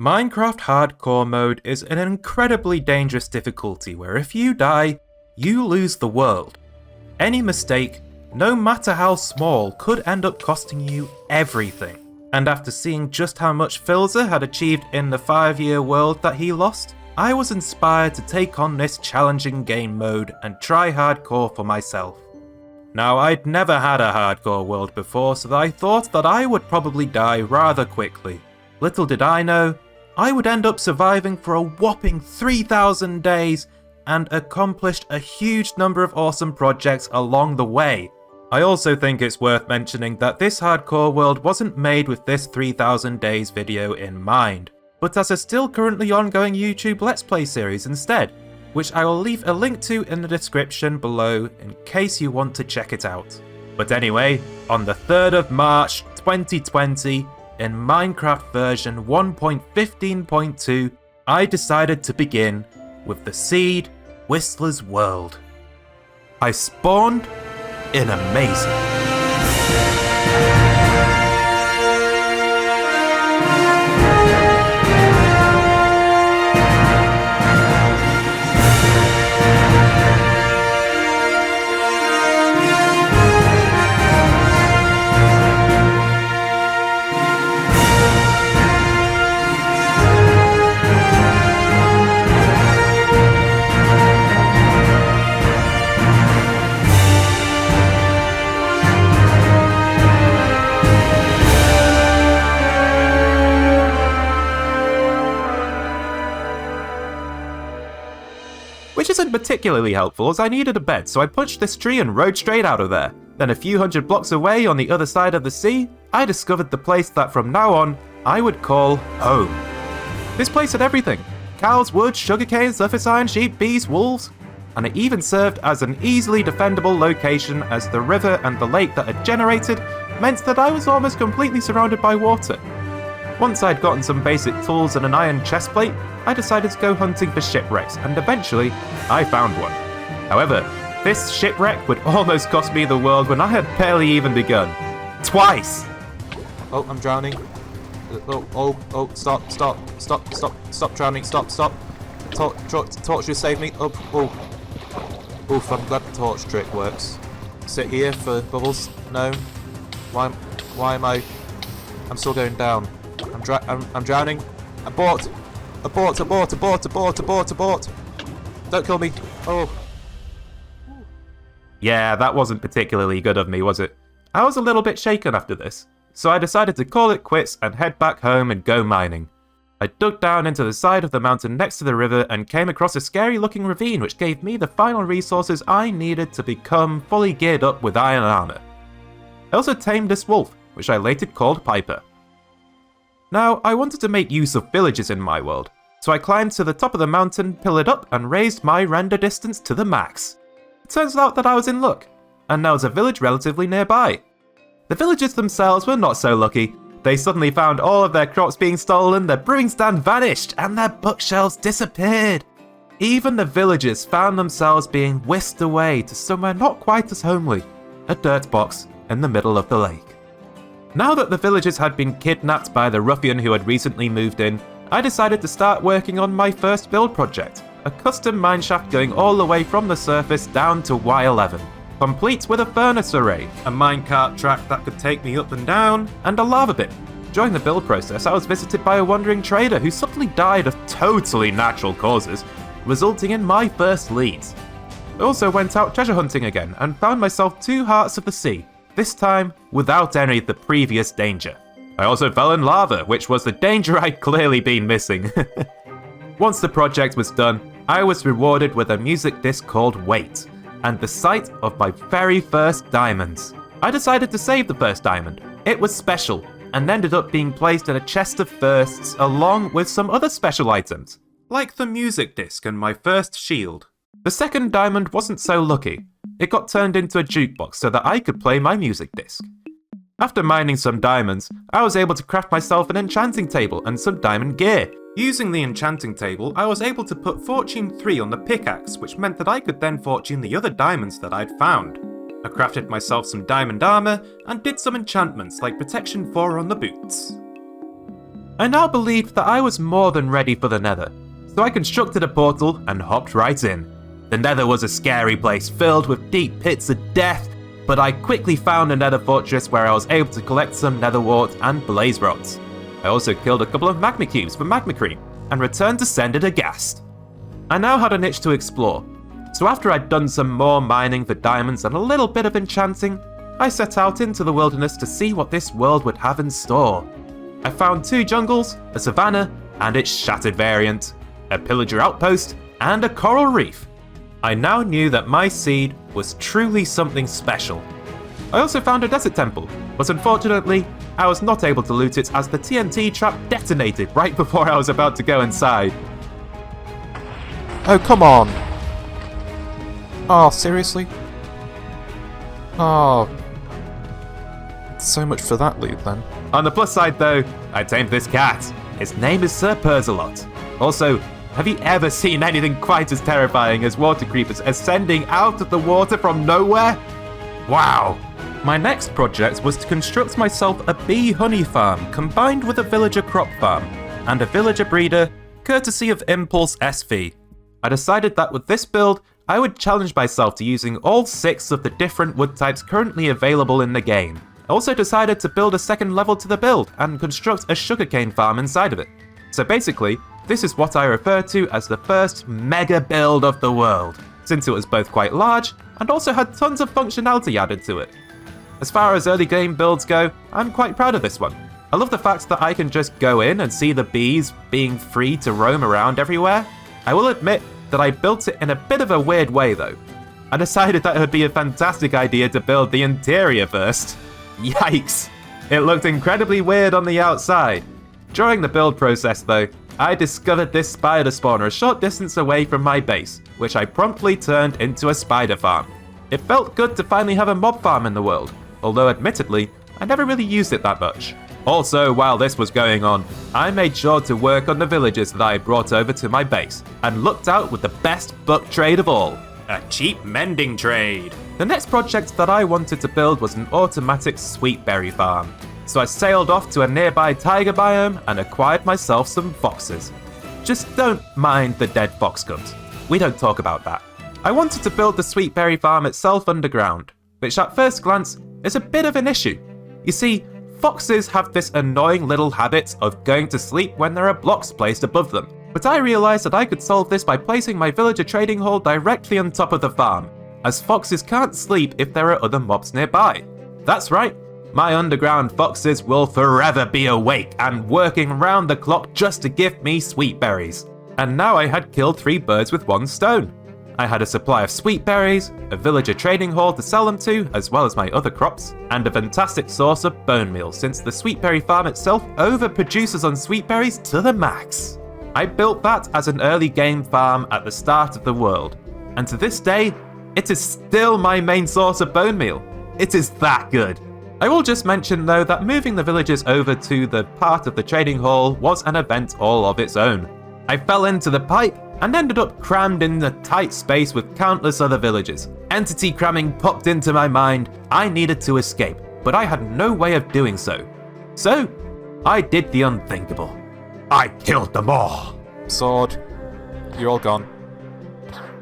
Minecraft Hardcore mode is an incredibly dangerous difficulty where if you die, you lose the world. Any mistake, no matter how small, could end up costing you everything. And after seeing just how much Philza had achieved in the 5-year world that he lost, I was inspired to take on this challenging game mode and try hardcore for myself. Now, I'd never had a hardcore world before, so I thought that I would probably die rather quickly. Little did I know, I would end up surviving for a whopping 3,000 days and accomplished a huge number of awesome projects along the way. I also think it's worth mentioning that this hardcore world wasn't made with this 3,000 days video in mind, but as a still currently ongoing YouTube Let's Play series instead, which I will leave a link to in the description below in case you want to check it out. But anyway, on the 3rd of March 2020, in Minecraft version 1.15.2, I decided to begin with the Seed Whistler's world. I spawned in Amazing. Which isn't particularly helpful as I needed a bed, so I punched this tree and rode straight out of there. Then a few hundred blocks away on the other side of the sea, I discovered the place that from now on, I would call home. This place had everything. Cows, wood, sugarcane, surface iron, sheep, bees, wolves, and it even served as an easily defendable location as the river and the lake that it generated meant that I was almost completely surrounded by water. Once I'd gotten some basic tools and an iron chestplate, I decided to go hunting for shipwrecks, and eventually, I found one. However, this shipwreck would almost cost me the world when I had barely even begun. Twice! Oh, I'm drowning. Stop drowning, stop. Torch just saved me. Oof, I'm glad the torch trick works. Sit here for bubbles? No. Why am I... I'm still going down. I'm drowning. Abort! Don't kill me. Oh. Yeah, that wasn't particularly good of me, was it? I was a little bit shaken after this, so I decided to call it quits and head back home and go mining. I dug down into the side of the mountain next to the river and came across a scary looking ravine which gave me the final resources I needed to become fully geared up with iron armor. I also tamed this wolf, which I later called Piper. Now, I wanted to make use of villages in my world, so I climbed to the top of the mountain, pillared up, and raised my render distance to the max. It turns out that I was in luck, and there was a village relatively nearby. The villagers themselves were not so lucky. They suddenly found all of their crops being stolen, their brewing stand vanished, and their bookshelves disappeared. Even the villagers found themselves being whisked away to somewhere not quite as homely, a dirt box in the middle of the lake. Now that the villagers had been kidnapped by the ruffian who had recently moved in, I decided to start working on my first build project, a custom mineshaft going all the way from the surface down to Y11, complete with a furnace array, a minecart track that could take me up and down, and a lava pit. During the build process, I was visited by a wandering trader who suddenly died of totally natural causes, resulting in my first leads. I also went out treasure hunting again and found myself 2 hearts of the sea, this time without any of the previous danger. I also fell in lava, which was the danger I'd clearly been missing. Once the project was done, I was rewarded with a music disc called Wait, and the sight of my very first diamonds. I decided to save the first diamond. It was special, and ended up being placed in a chest of firsts along with some other special items, like the music disc and my first shield. The second diamond wasn't so lucky. It got turned into a jukebox so that I could play my music disc. After mining some diamonds, I was able to craft myself an enchanting table and some diamond gear. Using the enchanting table, I was able to put Fortune 3 on the pickaxe, which meant that I could then fortune the other diamonds that I'd found. I crafted myself some diamond armor and did some enchantments like Protection 4 on the boots. I now believed that I was more than ready for the Nether, so I constructed a portal and hopped right in. The Nether was a scary place filled with deep pits of death, but I quickly found a Nether fortress where I was able to collect some Nether wart and blaze rods. I also killed a couple of magma cubes for magma cream and returned to send it aghast. I now had an itch to explore, so after I'd done some more mining for diamonds and a little bit of enchanting, I set out into the wilderness to see what this world would have in store. I found 2 jungles, a savanna and its shattered variant, a pillager outpost, and a coral reef. I now knew that my seed was truly something special. I also found a desert temple, but unfortunately, I was not able to loot it as the TNT trap detonated right before I was about to go inside. Oh, come on! Oh, seriously? Oh. So much for that loot, then. On the plus side though, I tamed this cat. His name is Sir Perzelot. Also, have you ever seen anything quite as terrifying as water creepers ascending out of the water from nowhere? Wow! My next project was to construct myself a bee honey farm combined with a villager crop farm, and a villager breeder, courtesy of Impulse SV. I decided that with this build, I would challenge myself to using all 6 of the different wood types currently available in the game. I also decided to build a second level to the build and construct a sugarcane farm inside of it. So basically, this is what I refer to as the first mega build of the world, since it was both quite large and also had tons of functionality added to it. As far as early game builds go, I'm quite proud of this one. I love the fact that I can just go in and see the bees being free to roam around everywhere. I will admit that I built it in a bit of a weird way though. I decided that it would be a fantastic idea to build the interior first. Yikes! It looked incredibly weird on the outside. During the build process though, I discovered this spider spawner a short distance away from my base, which I promptly turned into a spider farm. It felt good to finally have a mob farm in the world, although admittedly, I never really used it that much. Also, while this was going on, I made sure to work on the villagers that I brought over to my base, and looked out with the best buck trade of all, a cheap mending trade. The next project that I wanted to build was an automatic sweetberry farm, so I sailed off to a nearby taiga biome and acquired myself some foxes. Just don't mind the dead fox cubs, we don't talk about that. I wanted to build the sweetberry farm itself underground, which at first glance is a bit of an issue. You see, foxes have this annoying little habit of going to sleep when there are blocks placed above them, but I realised that I could solve this by placing my villager trading hall directly on top of the farm, as foxes can't sleep if there are other mobs nearby. That's right, my underground foxes will forever be awake and working round the clock just to give me sweet berries. And now I had killed 3 birds with 1 stone. I had a supply of sweet berries, a villager trading hall to sell them to, as well as my other crops, and a fantastic source of bone meal since the sweetberry farm itself overproduces on sweet berries to the max. I built that as an early game farm at the start of the world, and to this day, it is still my main source of bone meal. It is that good. I will just mention though that moving the villagers over to the part of the trading hall was an event all of its own. I fell into the pipe and ended up crammed in a tight space with countless other villagers. Entity cramming popped into my mind. I needed to escape, but I had no way of doing so. So, I did the unthinkable. I killed them all. Sword, you're all gone.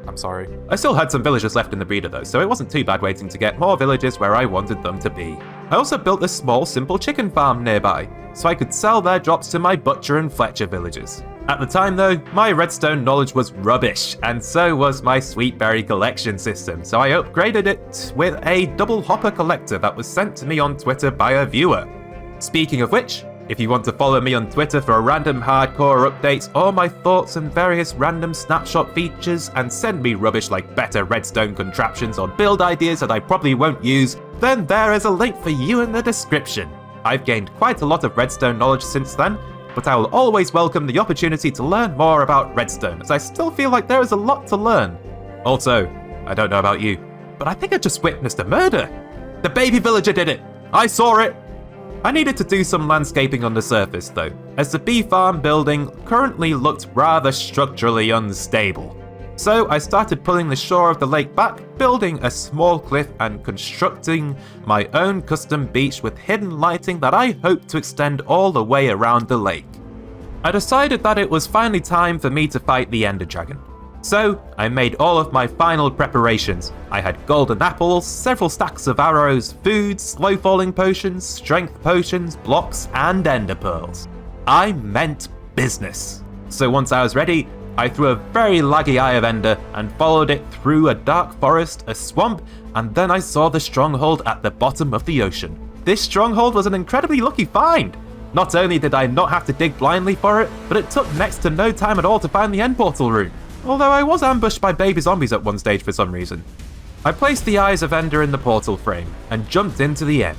I'm sorry. I still had some villagers left in the breeder though, so it wasn't too bad waiting to get more villagers where I wanted them to be. I also built a small simple chicken farm nearby, so I could sell their drops to my Butcher and Fletcher villagers. At the time though, my redstone knowledge was rubbish, and so was my sweetberry collection system, so I upgraded it with a double hopper collector that was sent to me on Twitter by a viewer. Speaking of which, if you want to follow me on Twitter for random hardcore updates or my thoughts on various random snapshot features and send me rubbish like better redstone contraptions or build ideas that I probably won't use, then there is a link for you in the description. I've gained quite a lot of redstone knowledge since then, but I will always welcome the opportunity to learn more about redstone, as I still feel like there is a lot to learn. Also, I don't know about you, but I think I just witnessed a murder. The baby villager did it! I saw it! I needed to do some landscaping on the surface though, as the bee farm building currently looked rather structurally unstable. So I started pulling the shore of the lake back, building a small cliff and constructing my own custom beach with hidden lighting that I hope to extend all the way around the lake. I decided that it was finally time for me to fight the Ender Dragon. So, I made all of my final preparations. I had golden apples, several stacks of arrows, food, slow falling potions, strength potions, blocks, and ender pearls. I meant business. So once I was ready, I threw a very laggy Eye of Ender and followed it through a dark forest, a swamp, and then I saw the stronghold at the bottom of the ocean. This stronghold was an incredibly lucky find. Not only did I not have to dig blindly for it, but it took next to no time at all to find the end portal room. Although I was ambushed by baby zombies at one stage for some reason. I placed the Eyes of Ender in the portal frame and jumped into the end.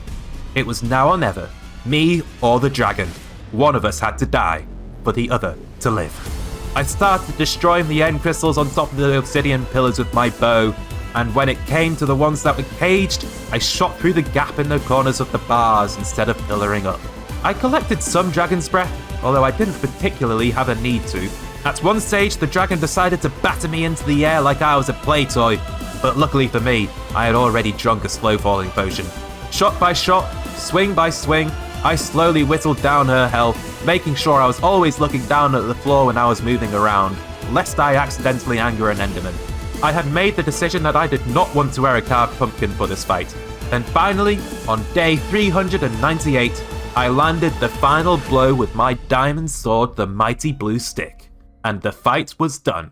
It was now or never, me or the dragon. One of us had to die, for the other to live. I started destroying the end crystals on top of the obsidian pillars with my bow, and when it came to the ones that were caged, I shot through the gap in the corners of the bars instead of pillaring up. I collected some dragon's breath, although I didn't particularly have a need to. At one stage, the dragon decided to batter me into the air like I was a play toy, but luckily for me, I had already drunk a slow falling potion. Shot by shot, swing by swing, I slowly whittled down her health, making sure I was always looking down at the floor when I was moving around, lest I accidentally anger an Enderman. I had made the decision that I did not want to wear a carved pumpkin for this fight. Then finally, on day 398, I landed the final blow with my diamond sword, the mighty blue stick. And the fight was done.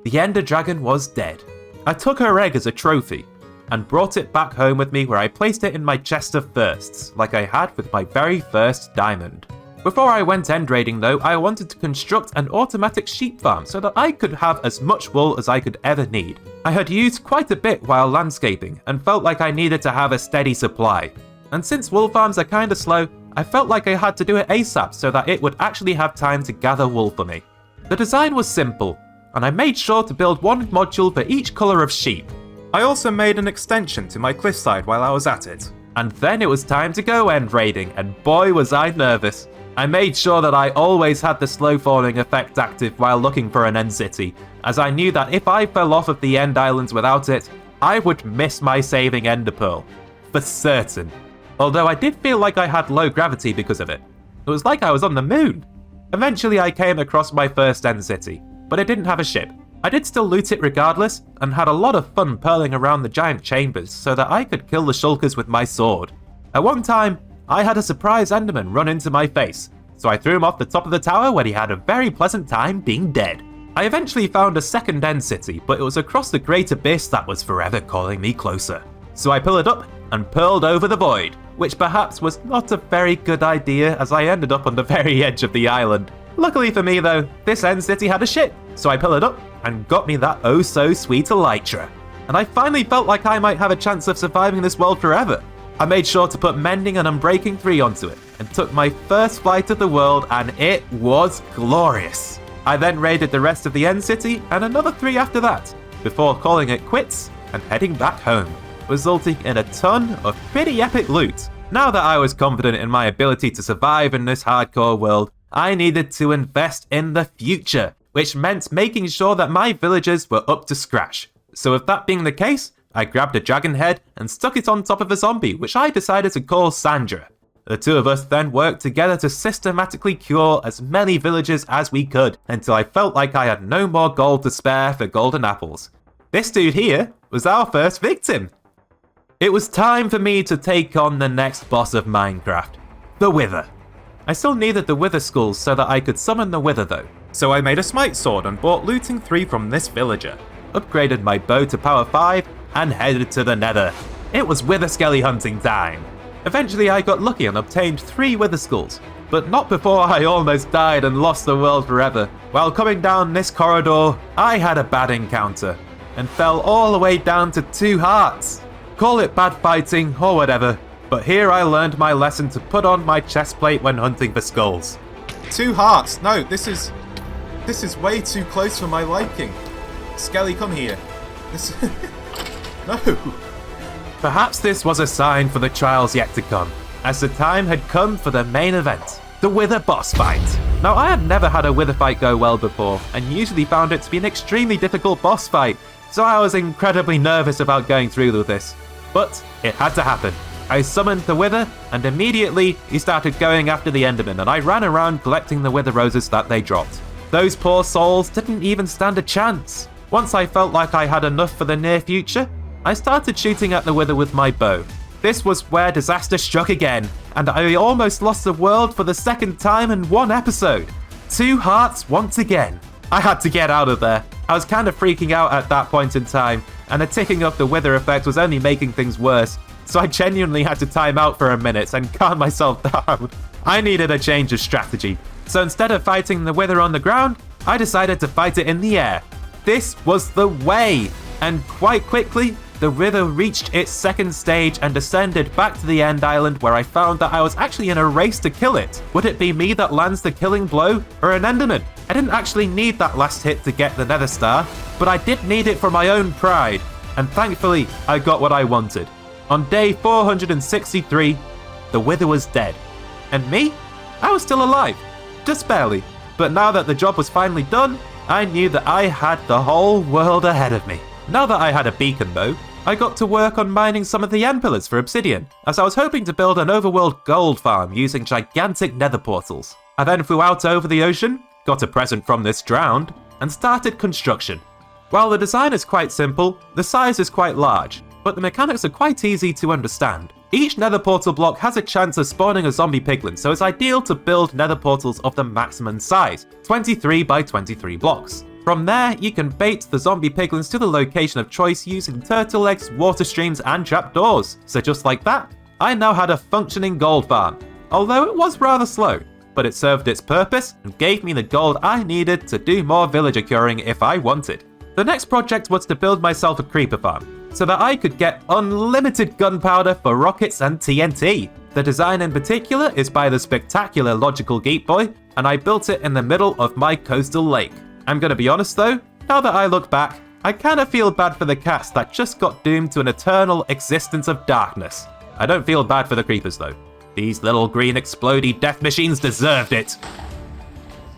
The Ender Dragon was dead. I took her egg as a trophy, and brought it back home with me where I placed it in my chest of firsts, like I had with my very first diamond. Before I went end raiding though, I wanted to construct an automatic sheep farm so that I could have as much wool as I could ever need. I had used quite a bit while landscaping, and felt like I needed to have a steady supply. And since wool farms are kinda slow, I felt like I had to do it ASAP so that it would actually have time to gather wool for me. The design was simple, and I made sure to build one module for each colour of sheep. I also made an extension to my cliffside while I was at it. And then it was time to go end raiding, and boy was I nervous. I made sure that I always had the slow falling effect active while looking for an end city, as I knew that if I fell off of the end islands without it, I would miss my saving ender pearl. For certain. Although I did feel like I had low gravity because of it. It was like I was on the moon. Eventually I came across my first end city, but it didn't have a ship. I did still loot it regardless, and had a lot of fun purling around the giant chambers so that I could kill the shulkers with my sword. At one time, I had a surprise Enderman run into my face, so I threw him off the top of the tower where he had a very pleasant time being dead. I eventually found a second end city, but it was across the great abyss that was forever calling me closer. So I pillared up and pearled over the void, which perhaps was not a very good idea as I ended up on the very edge of the island. Luckily for me though, this end city had a ship, so I pillared up and got me that oh so sweet elytra. And I finally felt like I might have a chance of surviving this world forever. I made sure to put Mending and Unbreaking 3 onto it, and took my first flight of the world, and it was glorious. I then raided the rest of the end city, and another 3 after that, before calling it quits and heading back home, resulting in a ton of pretty epic loot. Now that I was confident in my ability to survive in this hardcore world, I needed to invest in the future, which meant making sure that my villagers were up to scratch. So with that being the case, I grabbed a dragon head and stuck it on top of a zombie, which I decided to call Sandra. The two of us then worked together to systematically cure as many villagers as we could, until I felt like I had no more gold to spare for golden apples. This dude here was our first victim. It was time for me to take on the next boss of Minecraft, the Wither. I still needed the Wither skulls so that I could summon the Wither though, so I made a smite sword and bought looting 3 from this villager, upgraded my bow to power 5, and headed to the Nether. It was Wither Skelly hunting time. Eventually I got lucky and obtained 3 Wither skulls, but not before I almost died and lost the world forever. While coming down this corridor, I had a bad encounter, and fell all the way down to 2 hearts. Call it bad fighting or whatever, but here I learned my lesson to put on my chest plate when hunting for skulls. 2 hearts. No, this is way too close for my liking. Skelly, come here. This no. Perhaps this was a sign for the trials yet to come, as the time had come for the main event, the Wither boss fight. Now I had never had a Wither fight go well before, and usually found it to be an extremely difficult boss fight, so I was incredibly nervous about going through with this. But it had to happen. I summoned the Wither, and immediately he started going after the Enderman, and I ran around collecting the Wither roses that they dropped. Those poor souls didn't even stand a chance. Once I felt like I had enough for the near future, I started shooting at the Wither with my bow. This was where disaster struck again, and I almost lost the world for the second time in one episode. 2 hearts once again. I had to get out of there. I was kind of freaking out at that point in time, and the ticking of the Wither effect was only making things worse, so I genuinely had to time out for a minute and calm myself down. I needed a change of strategy, so instead of fighting the Wither on the ground, I decided to fight it in the air. This was the way, and quite quickly, the Wither reached its second stage and descended back to the end island, where I found that I was actually in a race to kill it. Would it be me that lands the killing blow, or an Enderman? I didn't actually need that last hit to get the Nether Star, but I did need it for my own pride, and thankfully I got what I wanted. On day 463, the Wither was dead. And me? I was still alive. Just barely. But now that the job was finally done, I knew that I had the whole world ahead of me. Now that I had a beacon though, I got to work on mining some of the end pillars for obsidian, as I was hoping to build an overworld gold farm using gigantic nether portals. I then flew out over the ocean, got a present from this drowned, and started construction. While the design is quite simple, the size is quite large, but the mechanics are quite easy to understand. Each nether portal block has a chance of spawning a zombie piglin, so it's ideal to build nether portals of the maximum size, 23 by 23 blocks. From there, you can bait the zombie piglins to the location of choice using turtle eggs, water streams, and trapdoors. So just like that, I now had a functioning gold farm, although it was rather slow, but it served its purpose and gave me the gold I needed to do more villager curing if I wanted. The next project was to build myself a creeper farm, so that I could get unlimited gunpowder for rockets and TNT. The design in particular is by the spectacular Logical Geek Boy, and I built it in the middle of my coastal lake. I'm gonna be honest though, now that I look back, I kinda feel bad for the cats that just got doomed to an eternal existence of darkness. I don't feel bad for the creepers though. These little green explodey death machines deserved it.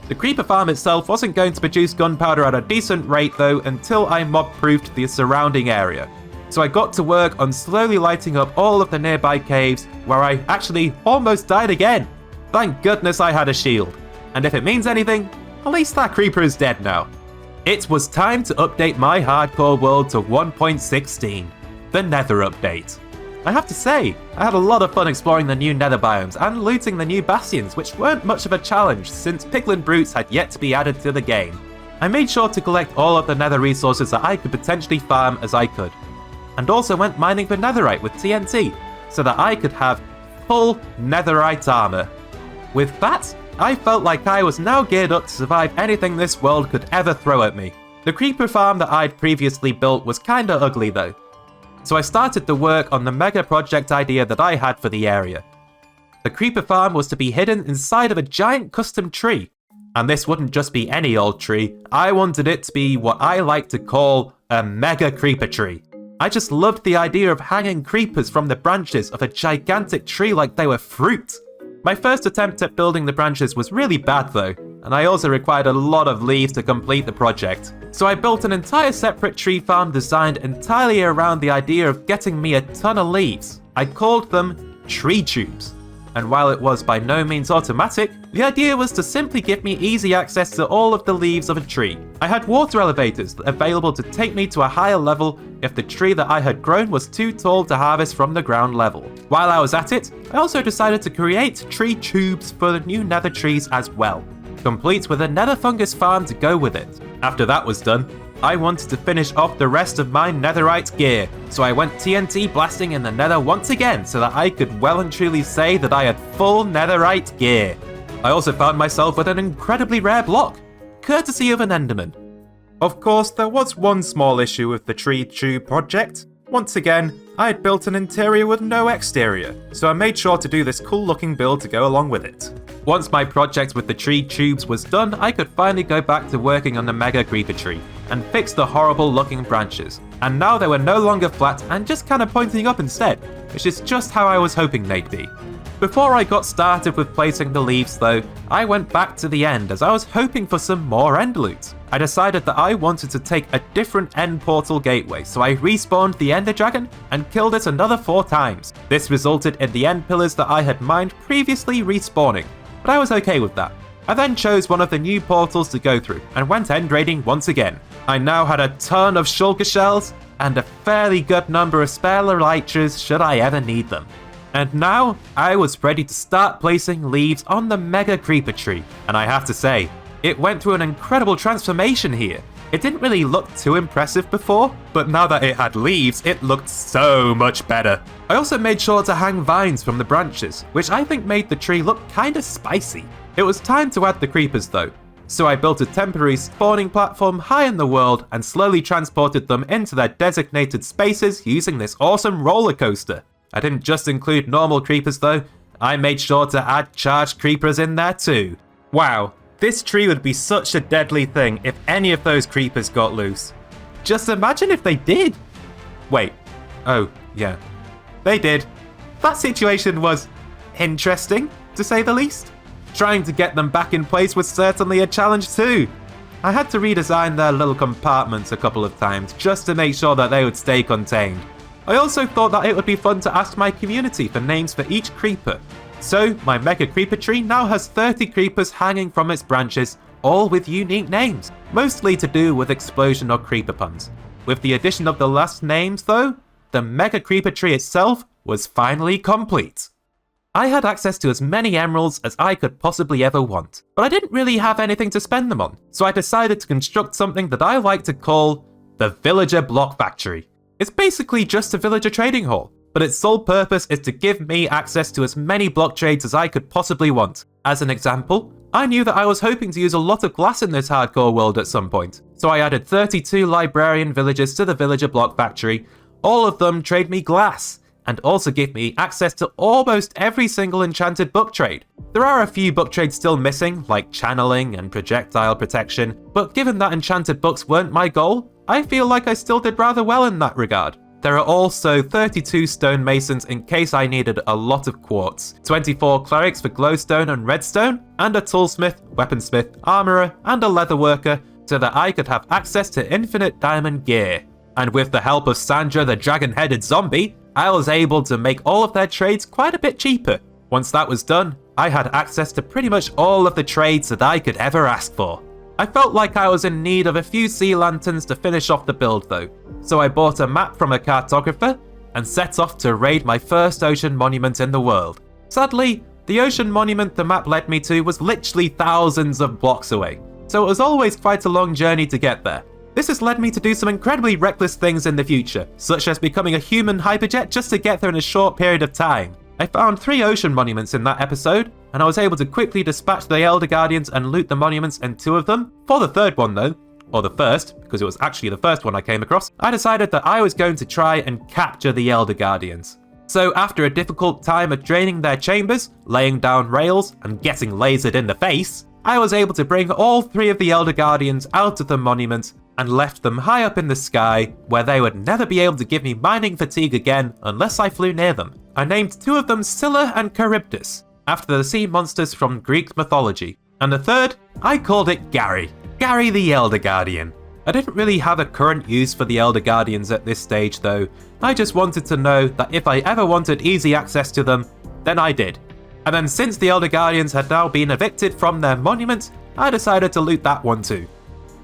The creeper farm itself wasn't going to produce gunpowder at a decent rate though until I mob-proofed the surrounding area. So I got to work on slowly lighting up all of the nearby caves, where I actually almost died again. Thank goodness I had a shield. And if it means anything, at least that creeper is dead now. It was time to update my hardcore world to 1.16, the Nether update. I have to say, I had a lot of fun exploring the new nether biomes and looting the new bastions, which weren't much of a challenge since piglin brutes had yet to be added to the game. I made sure to collect all of the nether resources that I could potentially farm as I could, and also went mining for netherite with TNT, so that I could have full netherite armor. With that, I felt like I was now geared up to survive anything this world could ever throw at me. The creeper farm that I'd previously built was kinda ugly though, so I started to work on the mega project idea that I had for the area. The creeper farm was to be hidden inside of a giant custom tree, and this wouldn't just be any old tree, I wanted it to be what I like to call a mega creeper tree. I just loved the idea of hanging creepers from the branches of a gigantic tree like they were fruit. My first attempt at building the branches was really bad though, and I also required a lot of leaves to complete the project. So I built an entire separate tree farm designed entirely around the idea of getting me a ton of leaves. I called them tree tubes. And while it was by no means automatic, the idea was to simply give me easy access to all of the leaves of a tree. I had water elevators available to take me to a higher level if the tree that I had grown was too tall to harvest from the ground level. While I was at it, I also decided to create tree tubes for the new nether trees as well, complete with a nether fungus farm to go with it. After that was done, I wanted to finish off the rest of my netherite gear, so I went TNT blasting in the nether once again so that I could well and truly say that I had full netherite gear. I also found myself with an incredibly rare block, courtesy of an enderman. Of course, there was one small issue with the tree tube project. Once again, I had built an interior with no exterior, so I made sure to do this cool looking build to go along with it. Once my project with the tree tubes was done, I could finally go back to working on the mega creeper tree and fix the horrible looking branches. And now they were no longer flat and just kind of pointing up instead, which is just how I was hoping they'd be. Before I got started with placing the leaves though, I went back to the end as I was hoping for some more end loot. I decided that I wanted to take a different end portal gateway, so I respawned the Ender Dragon and killed it another 4 times. This resulted in the end pillars that I had mined previously respawning, but I was okay with that. I then chose one of the new portals to go through and went end raiding once again. I now had a ton of shulker shells and a fairly good number of spare elytras should I ever need them. And now I was ready to start placing leaves on the mega creeper tree, and I have to say, it went through an incredible transformation here. It didn't really look too impressive before, but now that it had leaves, it looked so much better. I also made sure to hang vines from the branches, which I think made the tree look kinda spicy. It was time to add the creepers though, so I built a temporary spawning platform high in the world and slowly transported them into their designated spaces using this awesome roller coaster. I didn't just include normal creepers though, I made sure to add charged creepers in there too. Wow, this tree would be such a deadly thing if any of those creepers got loose. Just imagine if they did! Wait, oh yeah, they did. That situation was interesting, to say the least. Trying to get them back in place was certainly a challenge too. I had to redesign their little compartments a couple of times just to make sure that they would stay contained. I also thought that it would be fun to ask my community for names for each creeper. So my mega creeper tree now has 30 creepers hanging from its branches, all with unique names, mostly to do with explosion or creeper puns. With the addition of the last names though, the mega creeper tree itself was finally complete. I had access to as many emeralds as I could possibly ever want, but I didn't really have anything to spend them on, so I decided to construct something that I like to call the Villager Block Factory. It's basically just a villager trading hall, but its sole purpose is to give me access to as many block trades as I could possibly want. As an example, I knew that I was hoping to use a lot of glass in this hardcore world at some point, so I added 32 librarian villagers to the Villager Block Factory. All of them trade me glass, and also give me access to almost every single enchanted book trade. There are a few book trades still missing, like channeling and projectile protection, but given that enchanted books weren't my goal, I feel like I still did rather well in that regard. There are also 32 stonemasons in case I needed a lot of quartz, 24 clerics for glowstone and redstone, and a toolsmith, weaponsmith, armorer, and a leatherworker so that I could have access to infinite diamond gear. And with the help of Sandra the dragon-headed zombie, I was able to make all of their trades quite a bit cheaper. Once that was done, I had access to pretty much all of the trades that I could ever ask for. I felt like I was in need of a few sea lanterns to finish off the build though, so I bought a map from a cartographer and set off to raid my first ocean monument in the world. Sadly, the ocean monument the map led me to was literally thousands of blocks away, so it was always quite a long journey to get there. This has led me to do some incredibly reckless things in the future, such as becoming a human hyperjet just to get there in a short period of time. I found 3 ocean monuments in that episode, and I was able to quickly dispatch the Elder Guardians and loot the monuments in 2 of them. For the 3rd one though, or the first, because it was actually the first one I came across, I decided that I was going to try and capture the Elder Guardians. So after a difficult time of draining their chambers, laying down rails, and getting lasered in the face, I was able to bring all 3 of the Elder Guardians out of the monument and left them high up in the sky where they would never be able to give me mining fatigue again unless I flew near them. I named 2 of them Scylla and Charybdis, after the sea monsters from Greek mythology, and the 3rd, I called it Gary the Elder Guardian. I didn't really have a current use for the Elder Guardians at this stage though, I just wanted to know that if I ever wanted easy access to them, then I did. And then since the Elder Guardians had now been evicted from their monument, I decided to loot that one too.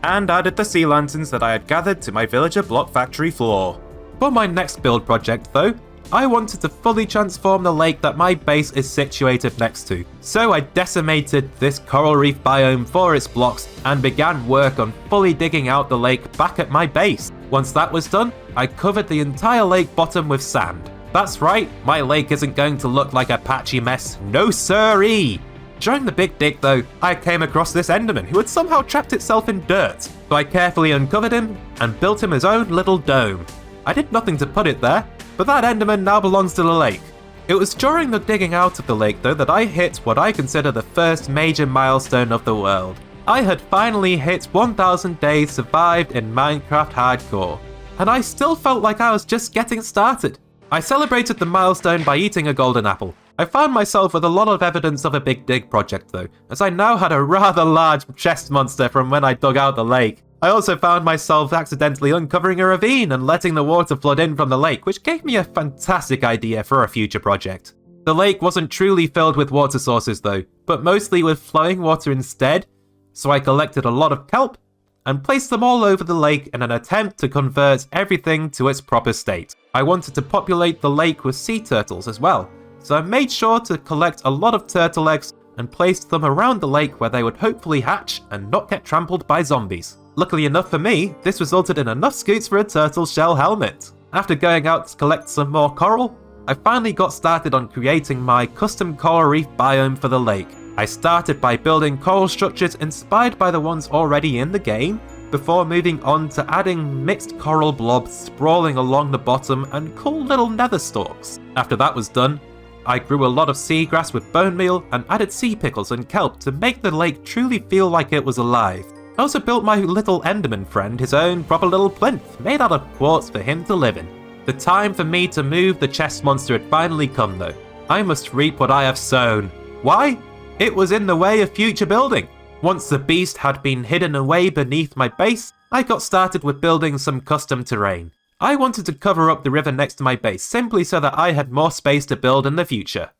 And added the sea lanterns that I had gathered to my villager block factory floor. For my next build project though, I wanted to fully transform the lake that my base is situated next to. So I decimated this coral reef biome for its blocks and began work on fully digging out the lake back at my base. Once that was done, I covered the entire lake bottom with sand. That's right, my lake isn't going to look like a patchy mess, no siree! During the big dig though, I came across this Enderman who had somehow trapped itself in dirt, so I carefully uncovered him and built him his own little dome. I did nothing to put it there, but that Enderman now belongs to the lake. It was during the digging out of the lake though that I hit what I consider the first major milestone of the world. I had finally hit 1000 days survived in Minecraft Hardcore, and I still felt like I was just getting started. I celebrated the milestone by eating a golden apple, I found myself with a lot of evidence of a big dig project though, as I now had a rather large chest monster from when I dug out the lake. I also found myself accidentally uncovering a ravine and letting the water flood in from the lake, which gave me a fantastic idea for a future project. The lake wasn't truly filled with water sources though, but mostly with flowing water instead, so I collected a lot of kelp and placed them all over the lake in an attempt to convert everything to its proper state. I wanted to populate the lake with sea turtles as well, so I made sure to collect a lot of turtle eggs and placed them around the lake where they would hopefully hatch and not get trampled by zombies. Luckily enough for me, this resulted in enough scoots for a turtle shell helmet. After going out to collect some more coral, I finally got started on creating my custom coral reef biome for the lake. I started by building coral structures inspired by the ones already in the game, before moving on to adding mixed coral blobs sprawling along the bottom and cool little nether stalks. After that was done, I grew a lot of seagrass with bone meal and added sea pickles and kelp to make the lake truly feel like it was alive. I also built my little Enderman friend his own proper little plinth made out of quartz for him to live in. The time for me to move the chest monster had finally come though. I must reap what I have sown. Why? It was in the way of future building. Once the beast had been hidden away beneath my base, I got started with building some custom terrain. I wanted to cover up the river next to my base simply so that I had more space to build in the future.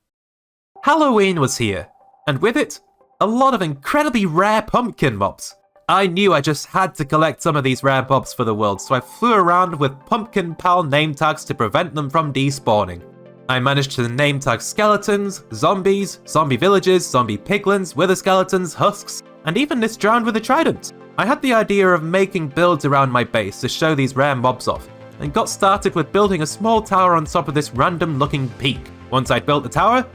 Halloween was here, and with it, a lot of incredibly rare pumpkin mobs. I knew I just had to collect some of these rare mobs for the world, so I flew around with pumpkin pal name tags to prevent them from despawning. I managed to name tag skeletons, zombies, zombie villages, zombie piglins, wither skeletons, husks, and even this drowned with a trident. I had the idea of making builds around my base to show these rare mobs off, and got started with building a small tower on top of this random looking peak. Once I'd built the tower,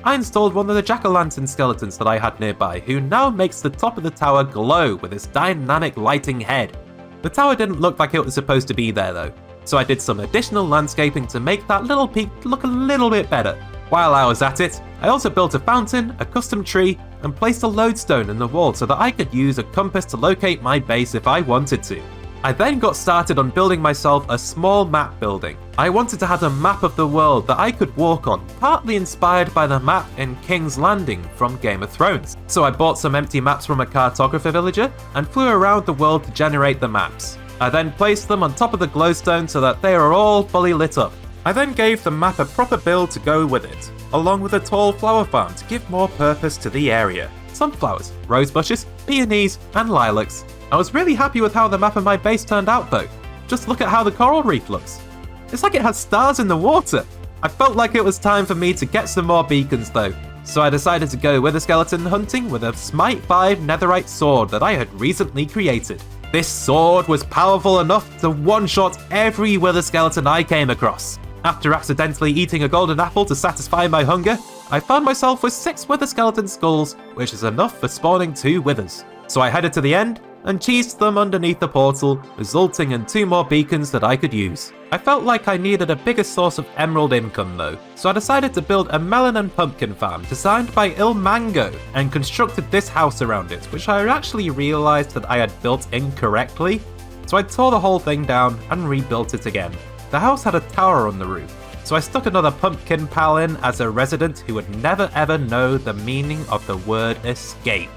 I installed one of the jack-o'-lantern skeletons that I had nearby, who now makes the top of the tower glow with its dynamic lighting head. The tower didn't look like it was supposed to be there though, so I did some additional landscaping to make that little peak look a little bit better. While I was at it, I also built a fountain, a custom tree, and placed a lodestone in the wall so that I could use a compass to locate my base if I wanted to. I then got started on building myself a small map building. I wanted to have a map of the world that I could walk on, partly inspired by the map in King's Landing from Game of Thrones. So I bought some empty maps from a cartographer villager and flew around the world to generate the maps. I then placed them on top of the glowstone so that they are all fully lit up. I then gave the map a proper build to go with it, along with a tall flower farm to give more purpose to the area. Sunflowers, rose bushes, peonies, and lilacs. I was really happy with how the map of my base turned out though. Just look at how the coral reef looks. It's like it has stars in the water. I felt like it was time for me to get some more beacons though, so I decided to go wither skeleton hunting with a Smite 5 netherite sword that I had recently created. This sword was powerful enough to one-shot every wither skeleton I came across. After accidentally eating a golden apple to satisfy my hunger, I found myself with 6 wither skeleton skulls, which is enough for spawning 2 withers. So I headed to the end and cheesed them underneath the portal, resulting in 2 more beacons that I could use. I felt like I needed a bigger source of emerald income though, so I decided to build a melon and pumpkin farm designed by Il Mango and constructed this house around it, which I actually realised that I had built incorrectly, so I tore the whole thing down and rebuilt it again. The house had a tower on the roof, so I stuck another pumpkin pal in as a resident who would never ever know the meaning of the word escape.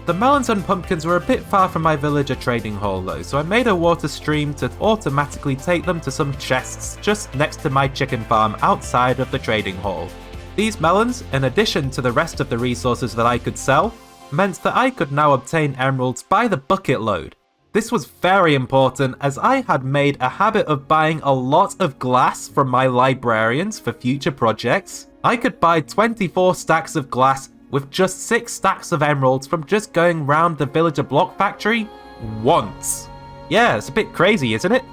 The melons and pumpkins were a bit far from my villager trading hall though, so I made a water stream to automatically take them to some chests just next to my chicken farm outside of the trading hall. These melons, in addition to the rest of the resources that I could sell, meant that I could now obtain emeralds by the bucket load. This was very important as I had made a habit of buying a lot of glass from my librarians for future projects. I could buy 24 stacks of glass with just 6 stacks of emeralds from just going round the villager block factory once. Yeah, it's a bit crazy, isn't it?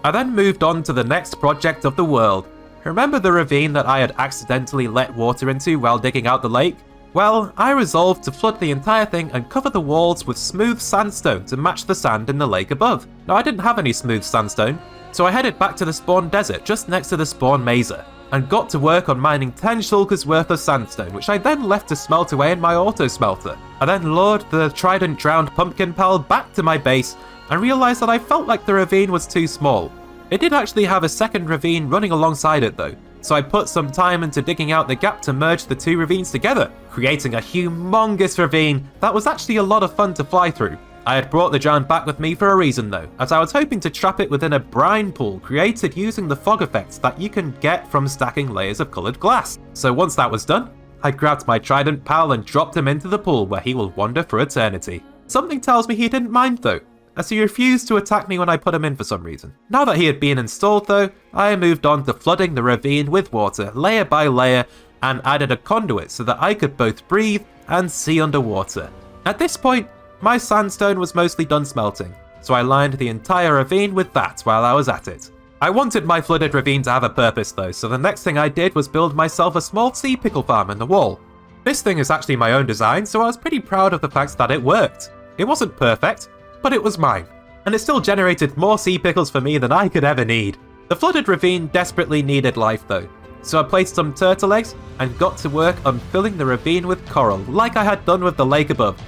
I then moved on to the next project of the world. Remember the ravine that I had accidentally let water into while digging out the lake? Well, I resolved to flood the entire thing and cover the walls with smooth sandstone to match the sand in the lake above. Now I didn't have any smooth sandstone, so I headed back to the spawn desert just next to the spawn mesa, and got to work on mining 10 shulkers worth of sandstone, which I then left to smelt away in my auto smelter. I then lured the trident drowned pumpkin pal back to my base and realised that I felt like the ravine was too small. It did actually have a second ravine running alongside it though, So I put some time into digging out the gap to merge the two ravines together, creating a humongous ravine that was actually a lot of fun to fly through. I had brought the drone back with me for a reason though, as I was hoping to trap it within a brine pool created using the fog effects that you can get from stacking layers of coloured glass. So once that was done, I grabbed my trident pal and dropped him into the pool where he will wander for eternity. Something tells me he didn't mind though, as he refused to attack me when I put him in for some reason. Now that he had been installed though, I moved on to flooding the ravine with water layer by layer and added a conduit so that I could both breathe and see underwater. At this point, my sandstone was mostly done smelting, so I lined the entire ravine with that while I was at it. I wanted my flooded ravine to have a purpose though, so the next thing I did was build myself a small sea pickle farm in the wall. This thing is actually my own design, so I was pretty proud of the fact that it worked. It wasn't perfect, but it was mine, and it still generated more sea pickles for me than I could ever need. The flooded ravine desperately needed life though, so I placed some turtle eggs and got to work on filling the ravine with coral like I had done with the lake above.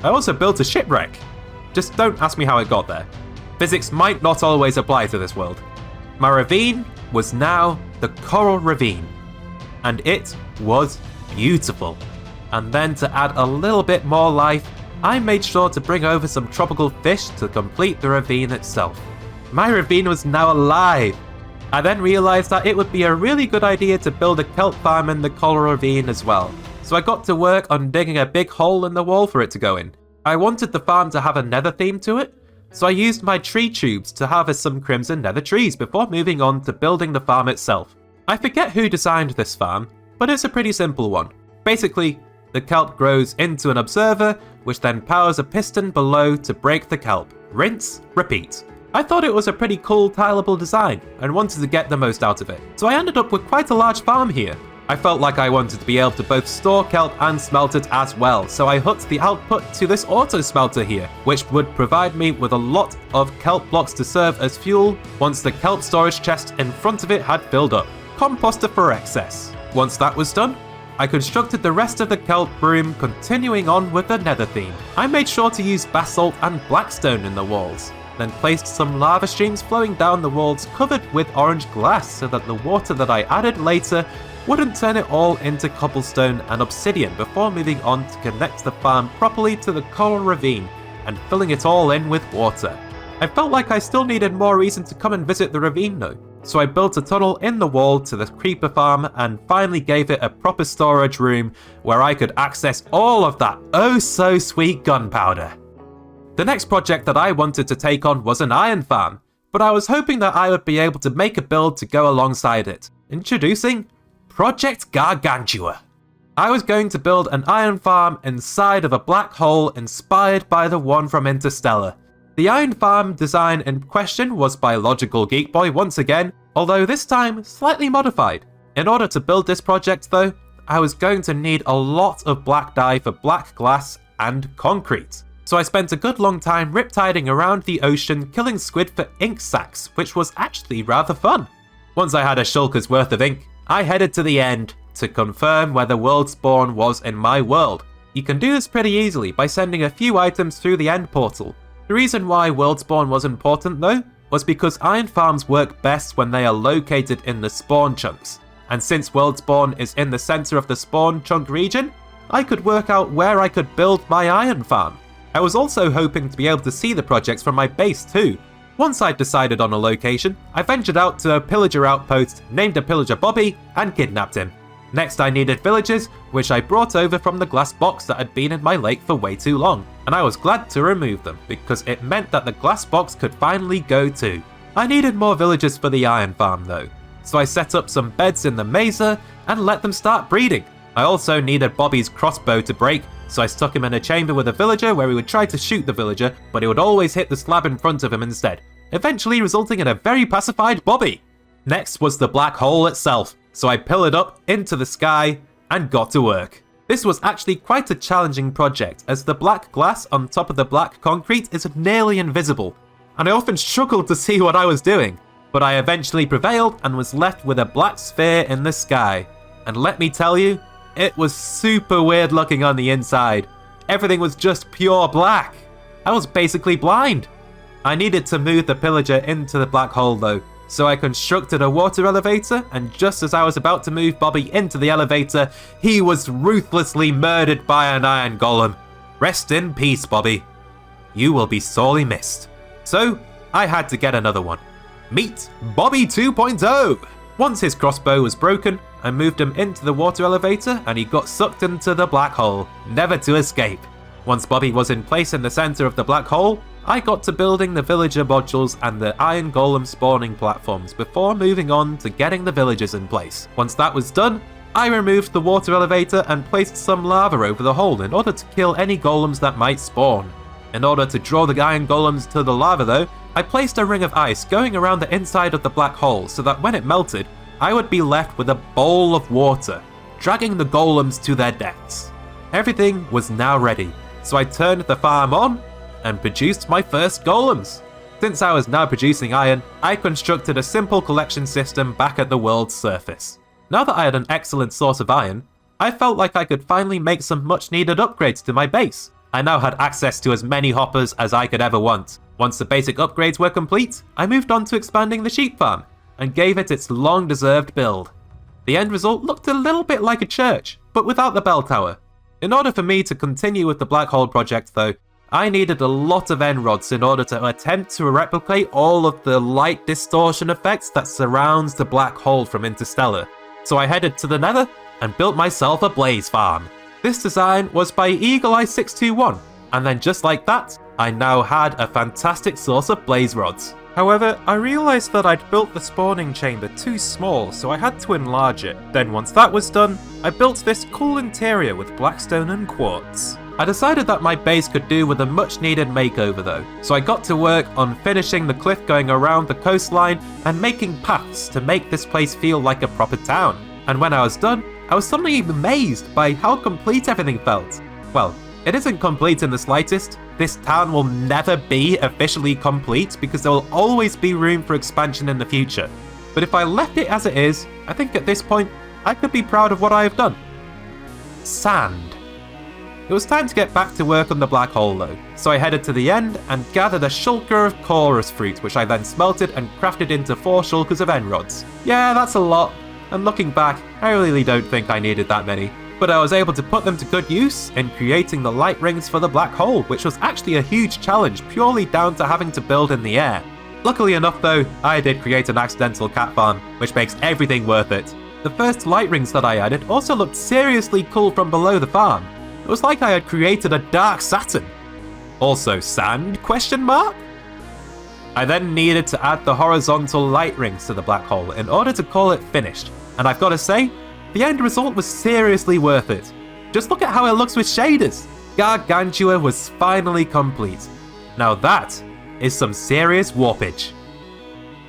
I also built a shipwreck. Just don't ask me how it got there. Physics might not always apply to this world. My ravine was now the Coral Ravine, and it was beautiful. And then to add a little bit more life, I made sure to bring over some tropical fish to complete the ravine itself. My ravine was now alive. I then realised that it would be a really good idea to build a kelp farm in the Coral Ravine as well. So I got to work on digging a big hole in the wall for it to go in. I wanted the farm to have a nether theme to it, so I used my tree tubes to harvest some crimson nether trees before moving on to building the farm itself. I forget who designed this farm, but it's a pretty simple one. Basically, the kelp grows into an observer, which then powers a piston below to break the kelp. Rinse, repeat. I thought it was a pretty cool tileable design and wanted to get the most out of it, so I ended up with quite a large farm here. I felt like I wanted to be able to both store kelp and smelt it as well, so I hooked the output to this auto smelter here, which would provide me with a lot of kelp blocks to serve as fuel once the kelp storage chest in front of it had filled up. Composter for excess. Once that was done, I constructed the rest of the kelp room, continuing on with the nether theme. I made sure to use basalt and blackstone in the walls, then placed some lava streams flowing down the walls covered with orange glass so that the water that I added later wouldn't turn it all into cobblestone and obsidian before moving on to connect the farm properly to the Coral Ravine and filling it all in with water. I felt like I still needed more reason to come and visit the ravine though, so I built a tunnel in the wall to the creeper farm and finally gave it a proper storage room where I could access all of that oh so sweet gunpowder. The next project that I wanted to take on was an iron farm, but I was hoping that I would be able to make a build to go alongside it. Introducing Project Gargantua. I was going to build an iron farm inside of a black hole inspired by the one from Interstellar. The iron farm design in question was by Logical Geek Boy once again, although this time slightly modified. In order to build this project though, I was going to need a lot of black dye for black glass and concrete. So I spent a good long time riptiding around the ocean killing squid for ink sacs, which was actually rather fun. Once I had a shulker's worth of ink, I headed to the end to confirm whether world spawn was in my world. You can do this pretty easily by sending a few items through the end portal. The reason why world spawn was important though, was because iron farms work best when they are located in the spawn chunks. And since world spawn is in the center of the spawn chunk region, I could work out where I could build my iron farm. I was also hoping to be able to see the projects from my base too. Once I'd decided on a location, I ventured out to a pillager outpost, named a pillager Bobby, and kidnapped him. Next I needed villagers, which I brought over from the glass box that had been in my lake for way too long, and I was glad to remove them, because it meant that the glass box could finally go too. I needed more villagers for the iron farm though, so I set up some beds in the mesa and let them start breeding. I also needed Bobby's crossbow to break, so I stuck him in a chamber with a villager where he would try to shoot the villager, but he would always hit the slab in front of him instead, eventually resulting in a very pacified Bobby. Next was the black hole itself, so I pillared up into the sky and got to work. This was actually quite a challenging project, as the black glass on top of the black concrete is nearly invisible, and I often struggled to see what I was doing, but I eventually prevailed and was left with a black sphere in the sky. And let me tell you, it was super weird looking on the inside. Everything was just pure black. I was basically blind. I needed to move the pillager into the black hole though, So I constructed a water elevator, and just as I was about to move Bobby into the elevator, he was ruthlessly murdered by an iron golem. Rest in peace, Bobby. You will be sorely missed. So, I had to get another one. Meet Bobby 2.0! Once his crossbow was broken, I moved him into the water elevator and he got sucked into the black hole, never to escape. Once Bobby was in place in the center of the black hole, I got to building the villager modules and the iron golem spawning platforms before moving on to getting the villagers in place. Once that was done, I removed the water elevator and placed some lava over the hole in order to kill any golems that might spawn. In order to draw the iron golems to the lava though, I placed a ring of ice going around the inside of the black hole so that when it melted, I would be left with a bowl of water, dragging the golems to their deaths. Everything was now ready, so I turned the farm on and produced my first golems. Since I was now producing iron, I constructed a simple collection system back at the world's surface. Now that I had an excellent source of iron, I felt like I could finally make some much needed upgrades to my base. I now had access to as many hoppers as I could ever want. Once the basic upgrades were complete, I moved on to expanding the sheep farm, and gave it its long-deserved build. The end result looked a little bit like a church, but without the bell tower. In order for me to continue with the black hole project though, I needed a lot of end rods in order to attempt to replicate all of the light distortion effects that surrounds the black hole from Interstellar. So I headed to the nether and built myself a blaze farm. This design was by Eagle Eye 621, and then just like that, I now had a fantastic source of blaze rods. However, I realised that I'd built the spawning chamber too small, so I had to enlarge it. Then once that was done, I built this cool interior with blackstone and quartz. I decided that my base could do with a much needed makeover though, so I got to work on finishing the cliff going around the coastline and making paths to make this place feel like a proper town. And when I was done, I was suddenly amazed by how complete everything felt. Well, it isn't complete in the slightest. This town will never be officially complete because there will always be room for expansion in the future. But if I left it as it is, I think at this point, I could be proud of what I have done. Sand. It was time to get back to work on the black hole though, so I headed to the end and gathered a shulker of chorus fruit, which I then smelted and crafted into 4 shulkers of end rods. Yeah, that's a lot, and looking back, I really don't think I needed that many. But I was able to put them to good use in creating the light rings for the black hole, which was actually a huge challenge purely down to having to build in the air. Luckily enough though, I did create an accidental cat farm, which makes everything worth it. The first light rings that I added also looked seriously cool from below the farm. It was like I had created a dark Saturn. Also sand, question mark? I then needed to add the horizontal light rings to the black hole in order to call it finished, and I've got to say, the end result was seriously worth it. Just look at how it looks with shaders. Gargantua was finally complete. Now that is some serious warpage.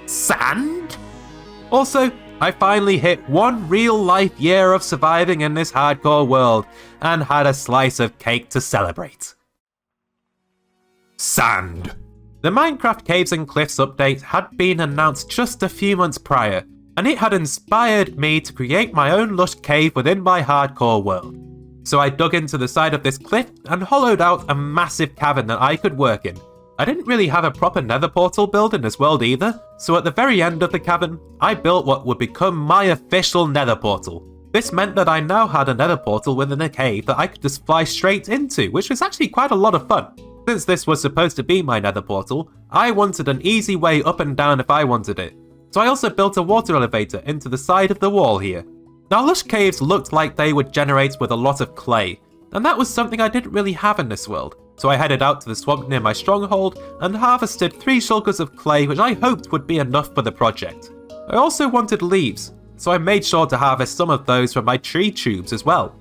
Sand? Also, I finally hit 1 real life year of surviving in this hardcore world and had a slice of cake to celebrate. Sand. The Minecraft Caves and Cliffs update had been announced just a few months prior, and it had inspired me to create my own lush cave within my hardcore world. So I dug into the side of this cliff and hollowed out a massive cavern that I could work in. I didn't really have a proper nether portal build in this world either, so at the very end of the cavern, I built what would become my official nether portal. This meant that I now had a nether portal within a cave that I could just fly straight into, which was actually quite a lot of fun. Since this was supposed to be my nether portal, I wanted an easy way up and down if I wanted it. So I also built a water elevator into the side of the wall here. Now lush caves looked like they would generate with a lot of clay, and that was something I didn't really have in this world. So I headed out to the swamp near my stronghold and harvested 3 shulkers of clay, which I hoped would be enough for the project. I also wanted leaves, so I made sure to harvest some of those from my tree tubes as well.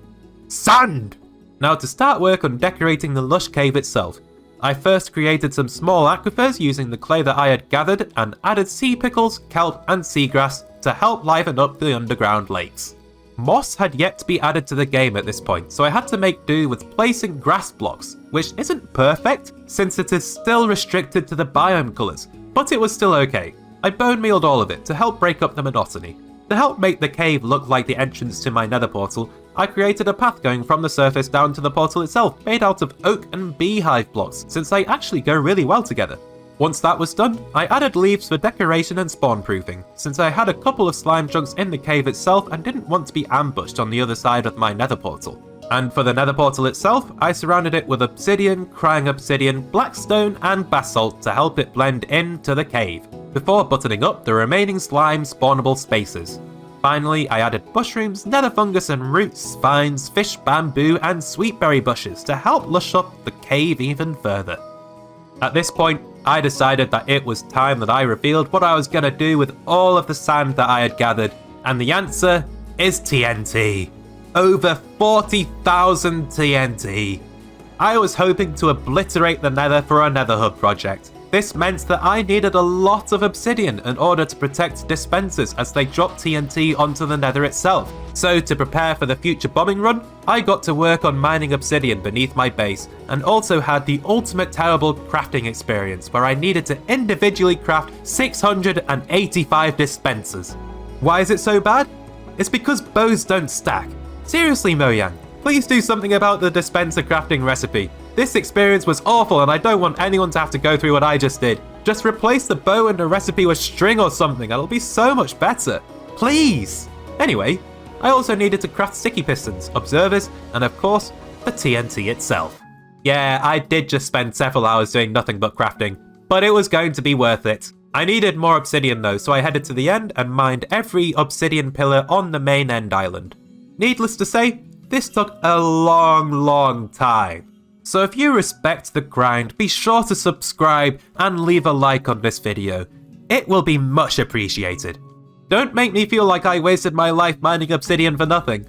Sand! Now to start work on decorating the lush cave itself, I first created some small aquifers using the clay that I had gathered and added sea pickles, kelp and seagrass to help liven up the underground lakes. Moss had yet to be added to the game at this point, so I had to make do with placing grass blocks, which isn't perfect since it is still restricted to the biome colours, but it was still okay. I bone mealed all of it to help break up the monotony. To help make the cave look like the entrance to my nether portal, I created a path going from the surface down to the portal itself made out of oak and beehive blocks, since they actually go really well together. Once that was done, I added leaves for decoration and spawn proofing, since I had a couple of slime chunks in the cave itself and didn't want to be ambushed on the other side of my nether portal. And for the nether portal itself, I surrounded it with obsidian, crying obsidian, blackstone and basalt to help it blend into the cave, before buttoning up the remaining slime spawnable spaces. Finally, I added mushrooms, nether fungus and roots, vines, fish, bamboo and sweetberry bushes to help lush up the cave even further. At this point, I decided that it was time that I revealed what I was going to do with all of the sand that I had gathered, and the answer is TNT. Over 40,000 TNT. I was hoping to obliterate the nether for a nether hub project. This meant that I needed a lot of obsidian in order to protect dispensers as they drop TNT onto the nether itself. So to prepare for the future bombing run, I got to work on mining obsidian beneath my base, and also had the ultimate terrible crafting experience where I needed to individually craft 685 dispensers. Why is it so bad? It's because bows don't stack. Seriously, Mojang, please do something about the dispenser crafting recipe. This experience was awful and I don't want anyone to have to go through what I just did. Just replace the bow and the recipe with string or something, it'll be so much better. Please! Anyway, I also needed to craft sticky pistons, observers, and of course, the TNT itself. Yeah, I did just spend several hours doing nothing but crafting, but it was going to be worth it. I needed more obsidian though, so I headed to the end and mined every obsidian pillar on the main end island. Needless to say, this took a long time. So if you respect the grind, be sure to subscribe and leave a like on this video. It will be much appreciated. Don't make me feel like I wasted my life mining obsidian for nothing.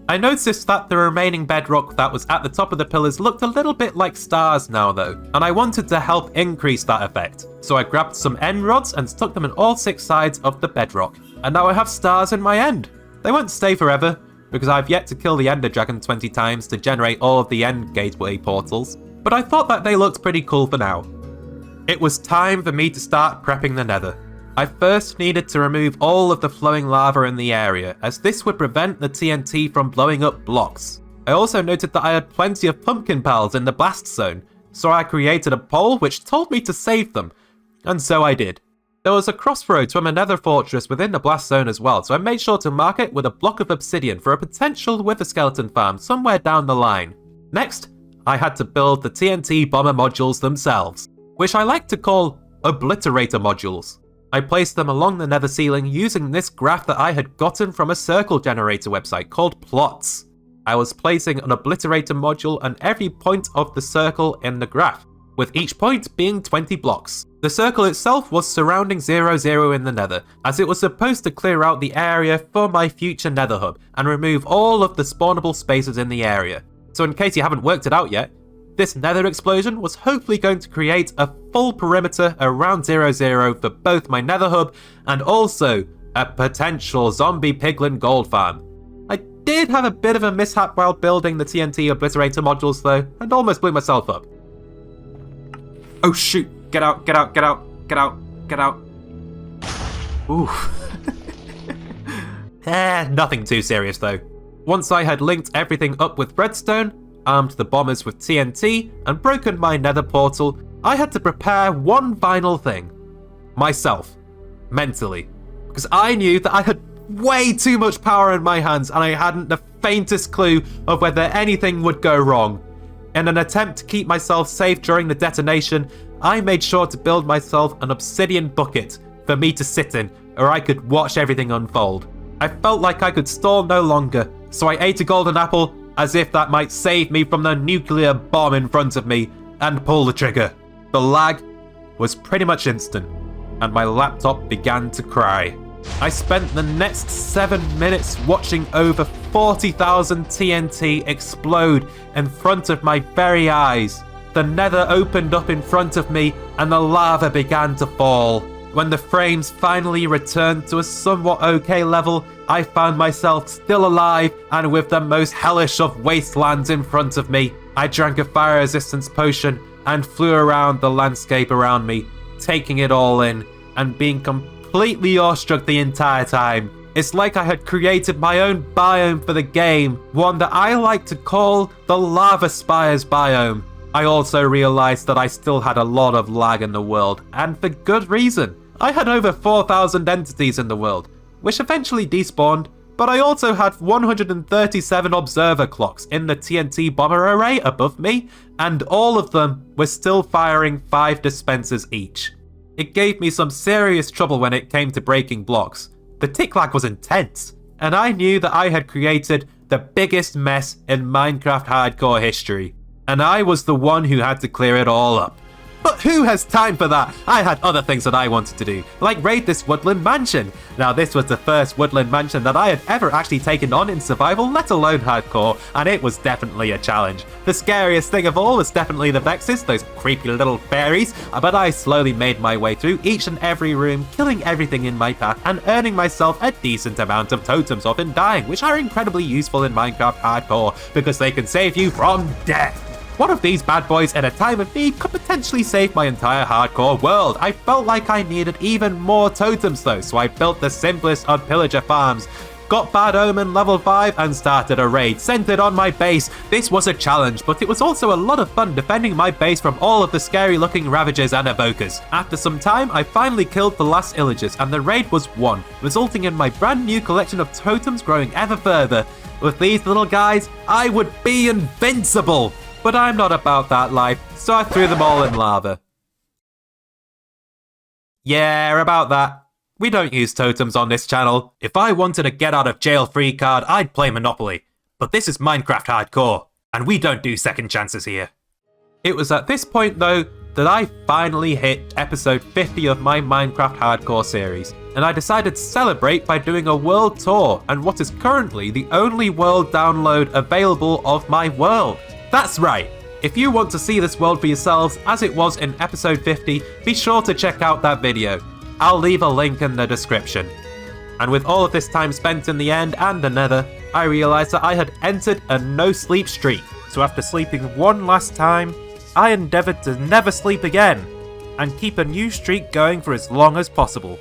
I noticed that the remaining bedrock that was at the top of the pillars looked a little bit like stars now though, and I wanted to help increase that effect. So I grabbed some end rods and stuck them in all 6 sides of the bedrock, and now I have stars in my end. They won't stay forever, because I've yet to kill the Ender Dragon 20 times to generate all of the end gateway portals, but I thought that they looked pretty cool for now. It was time for me to start prepping the nether. I first needed to remove all of the flowing lava in the area, as this would prevent the TNT from blowing up blocks. I also noted that I had plenty of pumpkin pals in the blast zone, so I created a poll which told me to save them, and so I did. There was a crossroads from a nether fortress within the blast zone as well, so I made sure to mark it with a block of obsidian for a potential wither skeleton farm somewhere down the line. Next, I had to build the TNT bomber modules themselves, which I like to call obliterator modules. I placed them along the nether ceiling using this graph that I had gotten from a circle generator website called Plots. I was placing an obliterator module on every point of the circle in the graph, with each point being 20 blocks. The circle itself was surrounding 00 in the nether, as it was supposed to clear out the area for my future nether hub and remove all of the spawnable spaces in the area. So in case you haven't worked it out yet, this nether explosion was hopefully going to create a full perimeter around 00 for both my nether hub and also a potential zombie piglin gold farm. I did have a bit of a mishap while building the TNT obliterator modules though, and almost blew myself up. Oh shoot, get out, get out, get out, get out, get out. Ooh. Nothing too serious though. Once I had linked everything up with redstone, armed the bombers with TNT, and broken my nether portal, I had to prepare one final thing. Myself. Mentally. Because I knew that I had way too much power in my hands and I hadn't the faintest clue of whether anything would go wrong. In an attempt to keep myself safe during the detonation, I made sure to build myself an obsidian bucket for me to sit in, or I could watch everything unfold. I felt like I could stall no longer, so I ate a golden apple as if that might save me from the nuclear bomb in front of me, and pull the trigger. The lag was pretty much instant, and my laptop began to cry. I spent the next 7 minutes watching over 40,000 TNT explode in front of my very eyes. The nether opened up in front of me and the lava began to fall. When the frames finally returned to a somewhat okay level, I found myself still alive and with the most hellish of wastelands in front of me. I drank a fire resistance potion and flew around the landscape around me, taking it all in and being completely awestruck the entire time. It's like I had created my own biome for the game, one that I like to call the Lava Spires biome. I also realised that I still had a lot of lag in the world, and for good reason. I had over 4,000 entities in the world, which eventually despawned, but I also had 137 observer clocks in the TNT bomber array above me, and all of them were still firing 5 dispensers each. It gave me some serious trouble when it came to breaking blocks. The tick lag was intense, and I knew that I had created the biggest mess in Minecraft hardcore history, and I was the one who had to clear it all up. But who has time for that? I had other things that I wanted to do, like raid this woodland mansion. Now this was the first woodland mansion that I had ever actually taken on in survival, let alone hardcore, and it was definitely a challenge. The scariest thing of all was definitely the Vexes, those creepy little fairies, but I slowly made my way through each and every room, killing everything in my path and earning myself a decent amount of totems often dying, which are incredibly useful in Minecraft hardcore because they can save you from death. One of these bad boys in a time of need could potentially save my entire hardcore world. I felt like I needed even more totems though, so I built the simplest of pillager farms, got Bad Omen level 5 and started a raid centered on my base. This was a challenge, but it was also a lot of fun defending my base from all of the scary looking ravagers and evokers. After some time, I finally killed the last illagers and the raid was won, resulting in my brand new collection of totems growing ever further. With these little guys, I would be invincible! But I'm not about that life, so I threw them all in lava. Yeah, about that. We don't use totems on this channel. If I wanted a get out of jail free card, I'd play Monopoly. But this is Minecraft hardcore, and we don't do second chances here. It was at this point though, that I finally hit episode 50 of my Minecraft hardcore series, and I decided to celebrate by doing a world tour and what is currently the only world download available of my world. That's right, if you want to see this world for yourselves as it was in episode 50, be sure to check out that video. I'll leave a link in the description. And with all of this time spent in the end and the nether, I realised that I had entered a no sleep streak. So after sleeping one last time, I endeavoured to never sleep again, and keep a new streak going for as long as possible.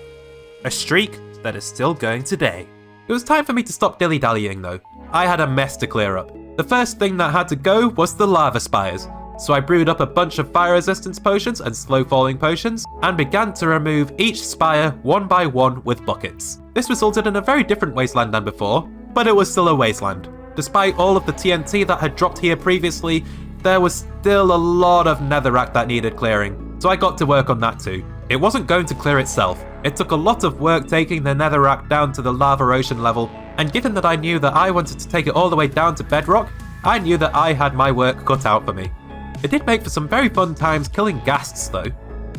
A streak that is still going today. It was time for me to stop dilly-dallying though. I had a mess to clear up. The first thing that had to go was the lava spires, so I brewed up a bunch of fire resistance potions and slow falling potions, and began to remove each spire one by one with buckets. This resulted in a very different wasteland than before, but it was still a wasteland. Despite all of the TNT that had dropped here previously, there was still a lot of netherrack that needed clearing, so I got to work on that too. It wasn't going to clear itself. It took a lot of work taking the netherrack down to the lava ocean level, and given that I knew that I wanted to take it all the way down to bedrock, I knew that I had my work cut out for me. It did make for some very fun times killing ghasts though.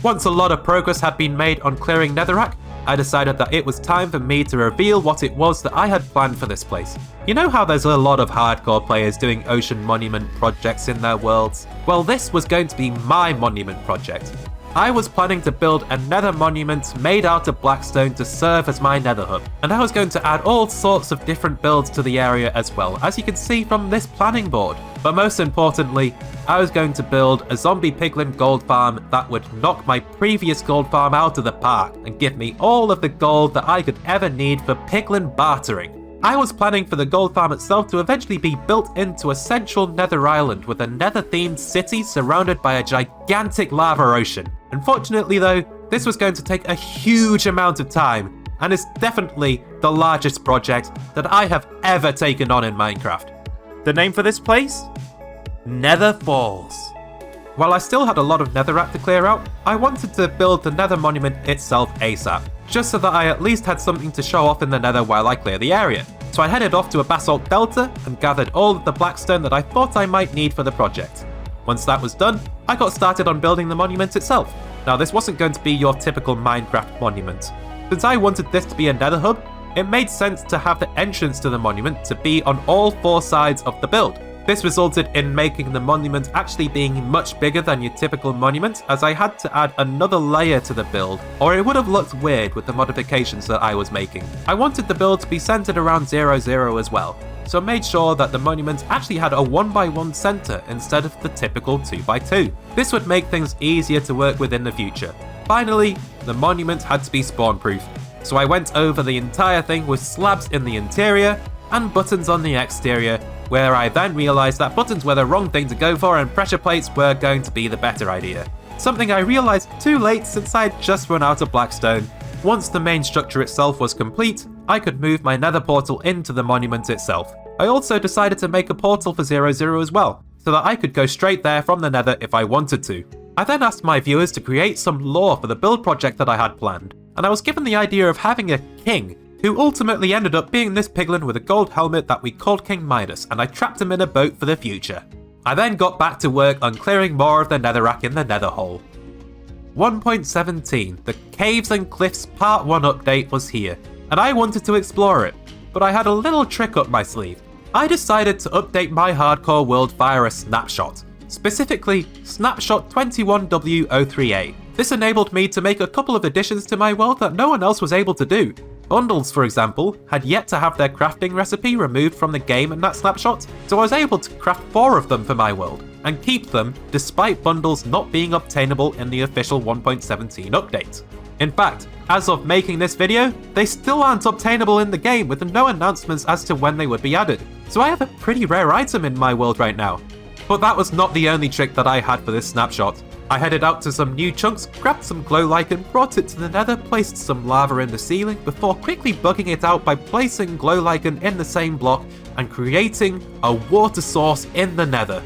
Once a lot of progress had been made on clearing netherrack, I decided that it was time for me to reveal what it was that I had planned for this place. You know how there's a lot of hardcore players doing ocean monument projects in their worlds? Well, this was going to be my monument project. I was planning to build a nether monument made out of blackstone to serve as my nether hub, and I was going to add all sorts of different builds to the area as well, as you can see from this planning board. But most importantly, I was going to build a zombie piglin gold farm that would knock my previous gold farm out of the park and give me all of the gold that I could ever need for piglin bartering. I was planning for the gold farm itself to eventually be built into a central nether island with a nether-themed city surrounded by a gigantic lava ocean. Unfortunately though, this was going to take a huge amount of time, and is definitely the largest project that I have ever taken on in Minecraft. The name for this place? Nether Falls. While I still had a lot of netherrack to clear out, I wanted to build the nether monument itself ASAP, just so that I at least had something to show off in the nether while I clear the area. So I headed off to a basalt delta and gathered all of the blackstone that I thought I might need for the project. Once that was done, I got started on building the monument itself. Now this wasn't going to be your typical Minecraft monument. Since I wanted this to be a nether hub, it made sense to have the entrance to the monument to be on all 4 sides of the build. This resulted in making the monument actually being much bigger than your typical monument, as I had to add another layer to the build, or it would have looked weird with the modifications that I was making. I wanted the build to be centered around 0, as well, so I made sure that the monument actually had a 1x1 center instead of the typical 2x2. This would make things easier to work with in the future. Finally, the monument had to be spawn proof, so I went over the entire thing with slabs in the interior and buttons on the exterior, where I then realised that buttons were the wrong thing to go for and pressure plates were going to be the better idea. Something I realised too late since I had just run out of blackstone. Once the main structure itself was complete, I could move my nether portal into the monument itself. I also decided to make a portal for 00 as well, so that I could go straight there from the nether if I wanted to. I then asked my viewers to create some lore for the build project that I had planned, and I was given the idea of having a king, who ultimately ended up being this piglin with a gold helmet that we called King Midas, and I trapped him in a boat for the future. I then got back to work on clearing more of the netherrack in the nether hole. 1.17, the Caves and Cliffs Part 1 update was here, and I wanted to explore it, but I had a little trick up my sleeve. I decided to update my hardcore world via a snapshot, specifically Snapshot 21W038. This enabled me to make a couple of additions to my world that no one else was able to do. Bundles, for example, had yet to have their crafting recipe removed from the game in that snapshot, so I was able to craft 4 of them for my world, and keep them despite bundles not being obtainable in the official 1.17 update. In fact, as of making this video, they still aren't obtainable in the game with no announcements as to when they would be added, so I have a pretty rare item in my world right now. But that was not the only trick that I had for this snapshot. I headed out to some new chunks, grabbed some glow lichen, brought it to the nether, placed some lava in the ceiling before quickly bugging it out by placing glow lichen in the same block and creating a water source in the nether.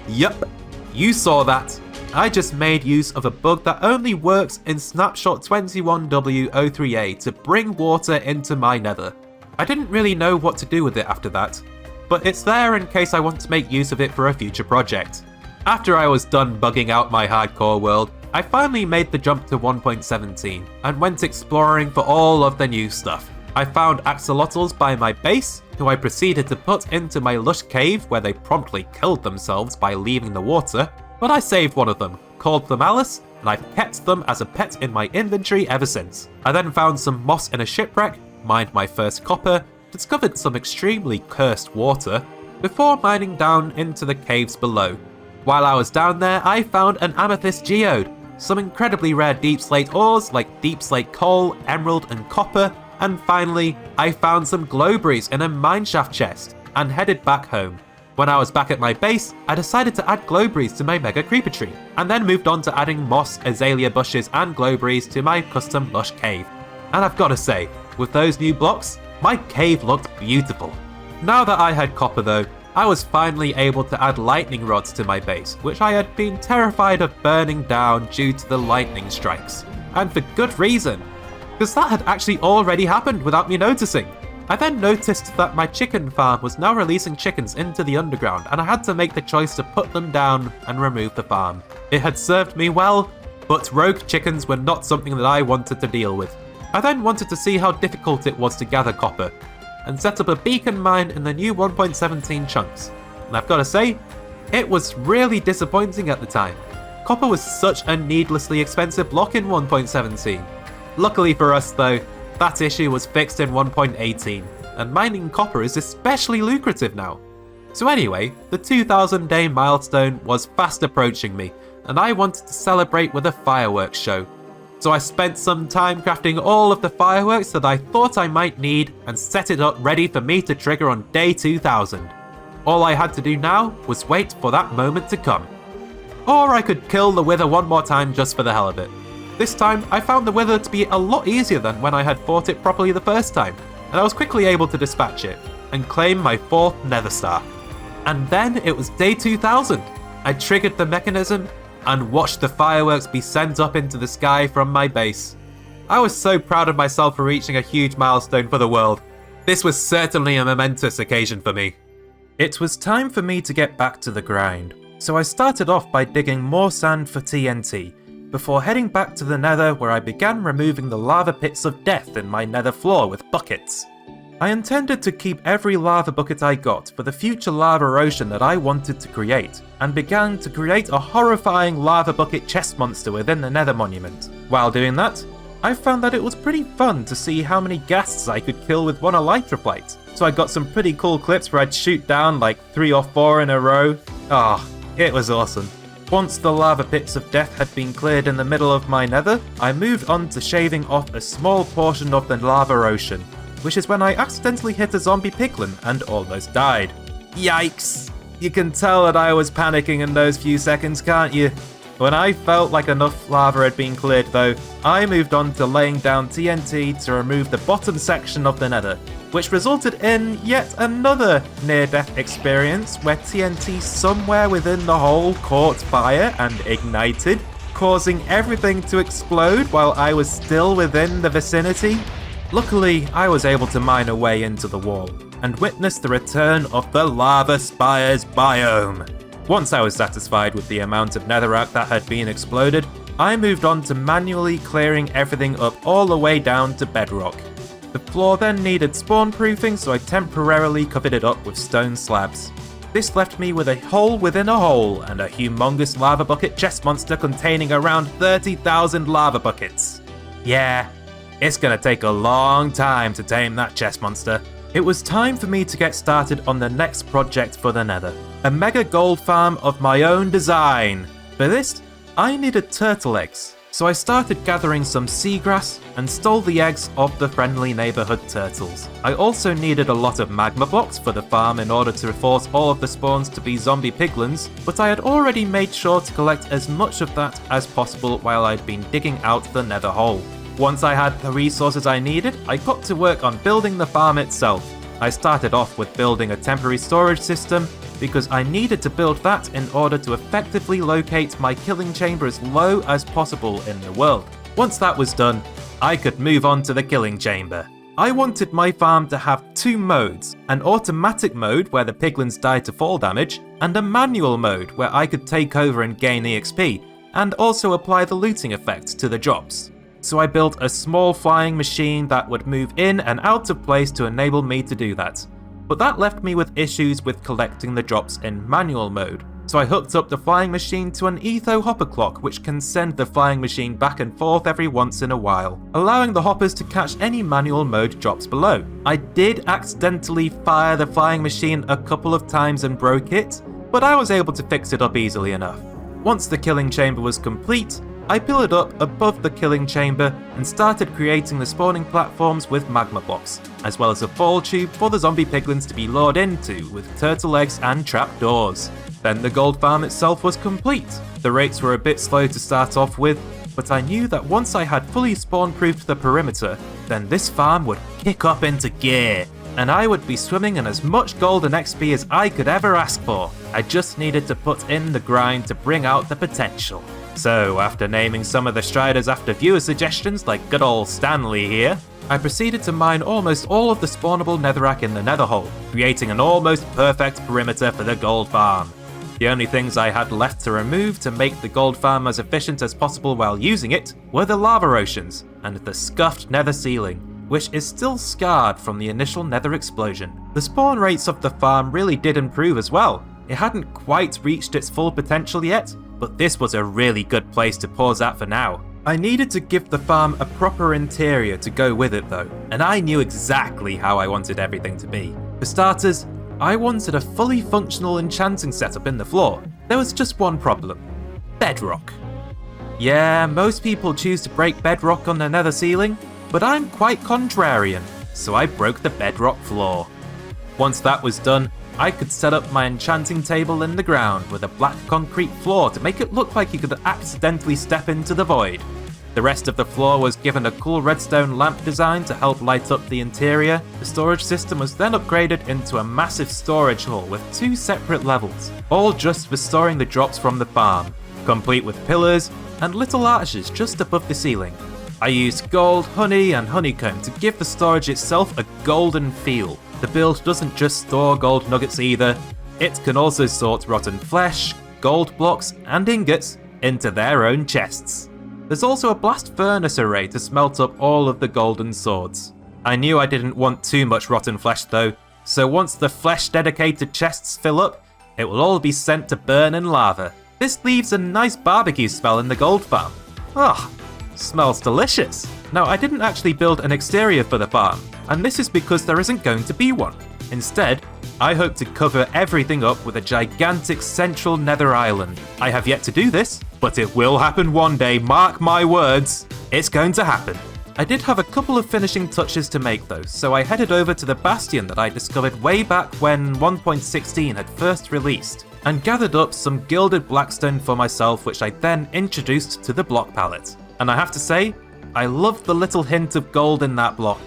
Yup, you saw that. I just made use of a bug that only works in Snapshot 21W038 to bring water into my nether. I didn't really know what to do with it after that, but it's there in case I want to make use of it for a future project. After I was done bugging out my hardcore world, I finally made the jump to 1.17 and went exploring for all of the new stuff. I found axolotls by my base, who I proceeded to put into my lush cave where they promptly killed themselves by leaving the water, but I saved one of them, called them Alice, and I've kept them as a pet in my inventory ever since. I then found some moss in a shipwreck, mined my first copper, discovered some extremely cursed water, before mining down into the caves below. While I was down there, I found an amethyst geode, some incredibly rare deep slate ores like deep slate coal, emerald and copper, and finally, I found some glowberries in a mineshaft chest, and headed back home. When I was back at my base, I decided to add glowberries to my mega creeper tree, and then moved on to adding moss, azalea bushes and glowberries to my custom lush cave. And I've gotta say, with those new blocks, my cave looked beautiful. Now that I had copper though, I was finally able to add lightning rods to my base, which I had been terrified of burning down due to the lightning strikes. And for good reason, because that had actually already happened without me noticing. I then noticed that my chicken farm was now releasing chickens into the underground, and I had to make the choice to put them down and remove the farm. It had served me well, but rogue chickens were not something that I wanted to deal with. I then wanted to see how difficult it was to gather copper, and set up a beacon mine in the new 1.17 chunks. And I've got to say, it was really disappointing at the time. Copper was such a needlessly expensive block in 1.17. Luckily for us though, that issue was fixed in 1.18, and mining copper is especially lucrative now. So anyway, the 2000 day milestone was fast approaching me, and I wanted to celebrate with a fireworks show. So I spent some time crafting all of the fireworks that I thought I might need and set it up ready for me to trigger on day 2000. All I had to do now was wait for that moment to come. Or I could kill the Wither one more time just for the hell of it. This time I found the Wither to be a lot easier than when I had fought it properly the first time, and I was quickly able to dispatch it and claim my 4th Nether Star. And then it was day 2000. I triggered the mechanism and watched the fireworks be sent up into the sky from my base. I was so proud of myself for reaching a huge milestone for the world. This was certainly a momentous occasion for me. It was time for me to get back to the grind, so I started off by digging more sand for TNT, before heading back to the nether where I began removing the lava pits of death in my nether floor with buckets. I intended to keep every lava bucket I got for the future lava ocean that I wanted to create, and began to create a horrifying lava bucket chest monster within the nether monument. While doing that, I found that it was pretty fun to see how many ghasts I could kill with one elytra plate, so I got some pretty cool clips where I'd shoot down like 3 or 4 in a row. It was awesome. Once the lava pits of death had been cleared in the middle of my nether, I moved on to shaving off a small portion of the lava ocean, which is when I accidentally hit a zombie piglin and almost died. Yikes. You can tell that I was panicking in those few seconds, can't you? When I felt like enough lava had been cleared though, I moved on to laying down TNT to remove the bottom section of the nether, which resulted in yet another near-death experience where TNT somewhere within the hole caught fire and ignited, causing everything to explode while I was still within the vicinity. Luckily, I was able to mine a way into the wall and witness the return of the Lava Spires biome. Once I was satisfied with the amount of netherrack that had been exploded, I moved on to manually clearing everything up all the way down to bedrock. The floor then needed spawn proofing, so I temporarily covered it up with stone slabs. This left me with a hole within a hole and a humongous lava bucket chest monster containing around 30,000 lava buckets. Yeah, it's gonna take a long time to tame that chest monster. It was time for me to get started on the next project for the nether, a mega gold farm of my own design. For this, I needed turtle eggs, so I started gathering some seagrass and stole the eggs of the friendly neighborhood turtles. I also needed a lot of magma blocks for the farm in order to force all of the spawns to be zombie piglins, but I had already made sure to collect as much of that as possible while I'd been digging out the nether hole. Once I had the resources I needed, I got to work on building the farm itself. I started off with building a temporary storage system because I needed to build that in order to effectively locate my killing chamber as low as possible in the world. Once that was done, I could move on to the killing chamber. I wanted my farm to have two modes, an automatic mode where the piglins die to fall damage, and a manual mode where I could take over and gain EXP, and also apply the looting effect to the drops. So I built a small flying machine that would move in and out of place to enable me to do that. But that left me with issues with collecting the drops in manual mode. So I hooked up the flying machine to an etho hopper clock which can send the flying machine back and forth every once in a while, allowing the hoppers to catch any manual mode drops below. I did accidentally fire the flying machine a couple of times and broke it, but I was able to fix it up easily enough. Once the killing chamber was complete, I pillared up above the killing chamber and started creating the spawning platforms with magma blocks, as well as a fall tube for the zombie piglins to be lured into with turtle eggs and trapdoors. Then the gold farm itself was complete. The rates were a bit slow to start off with, but I knew that once I had fully spawn-proofed the perimeter, then this farm would kick up into gear, and I would be swimming in as much gold and XP as I could ever ask for. I just needed to put in the grind to bring out the potential. So, after naming some of the striders after viewer suggestions like good old Stanley here, I proceeded to mine almost all of the spawnable netherrack in the nether hole, creating an almost perfect perimeter for the gold farm. The only things I had left to remove to make the gold farm as efficient as possible while using it were the lava oceans and the scuffed nether ceiling, which is still scarred from the initial nether explosion. The spawn rates of the farm really did improve as well. It hadn't quite reached its full potential yet, but this was a really good place to pause at for now. I needed to give the farm a proper interior to go with it though, and I knew exactly how I wanted everything to be. For starters, I wanted a fully functional enchanting setup in the floor. There was just one problem: bedrock. Yeah, most people choose to break bedrock on the nether ceiling, but I'm quite contrarian, so I broke the bedrock floor. Once that was done, I could set up my enchanting table in the ground with a black concrete floor to make it look like you could accidentally step into the void. The rest of the floor was given a cool redstone lamp design to help light up the interior. The storage system was then upgraded into a massive storage hall with 2 separate levels, all just for storing the drops from the farm, complete with pillars and little arches just above the ceiling. I used gold, honey and honeycomb to give the storage itself a golden feel. The build doesn't just store gold nuggets either, it can also sort rotten flesh, gold blocks and ingots into their own chests. There's also a blast furnace array to smelt up all of the golden swords. I knew I didn't want too much rotten flesh though, so once the flesh dedicated chests fill up, it will all be sent to burn in lava. This leaves a nice barbecue smell in the gold farm. Ah, smells delicious. Now I didn't actually build an exterior for the farm, and this is because there isn't going to be one. Instead, I hope to cover everything up with a gigantic central nether island. I have yet to do this, but it will happen one day, mark my words. It's going to happen. I did have a couple of finishing touches to make though, so I headed over to the bastion that I discovered way back when 1.16 had first released, and gathered up some gilded blackstone for myself, which I then introduced to the block palette. And I have to say, I love the little hint of gold in that block.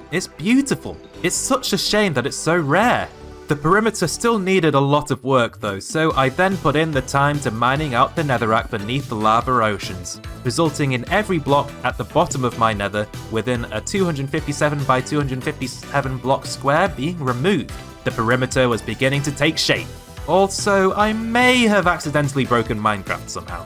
It's beautiful. It's such a shame that it's so rare. The perimeter still needed a lot of work though, so I then put in the time to mining out the netherrack beneath the lava oceans, resulting in every block at the bottom of my nether within a 257 by 257 block square being removed. The perimeter was beginning to take shape. Also, I may have accidentally broken Minecraft somehow.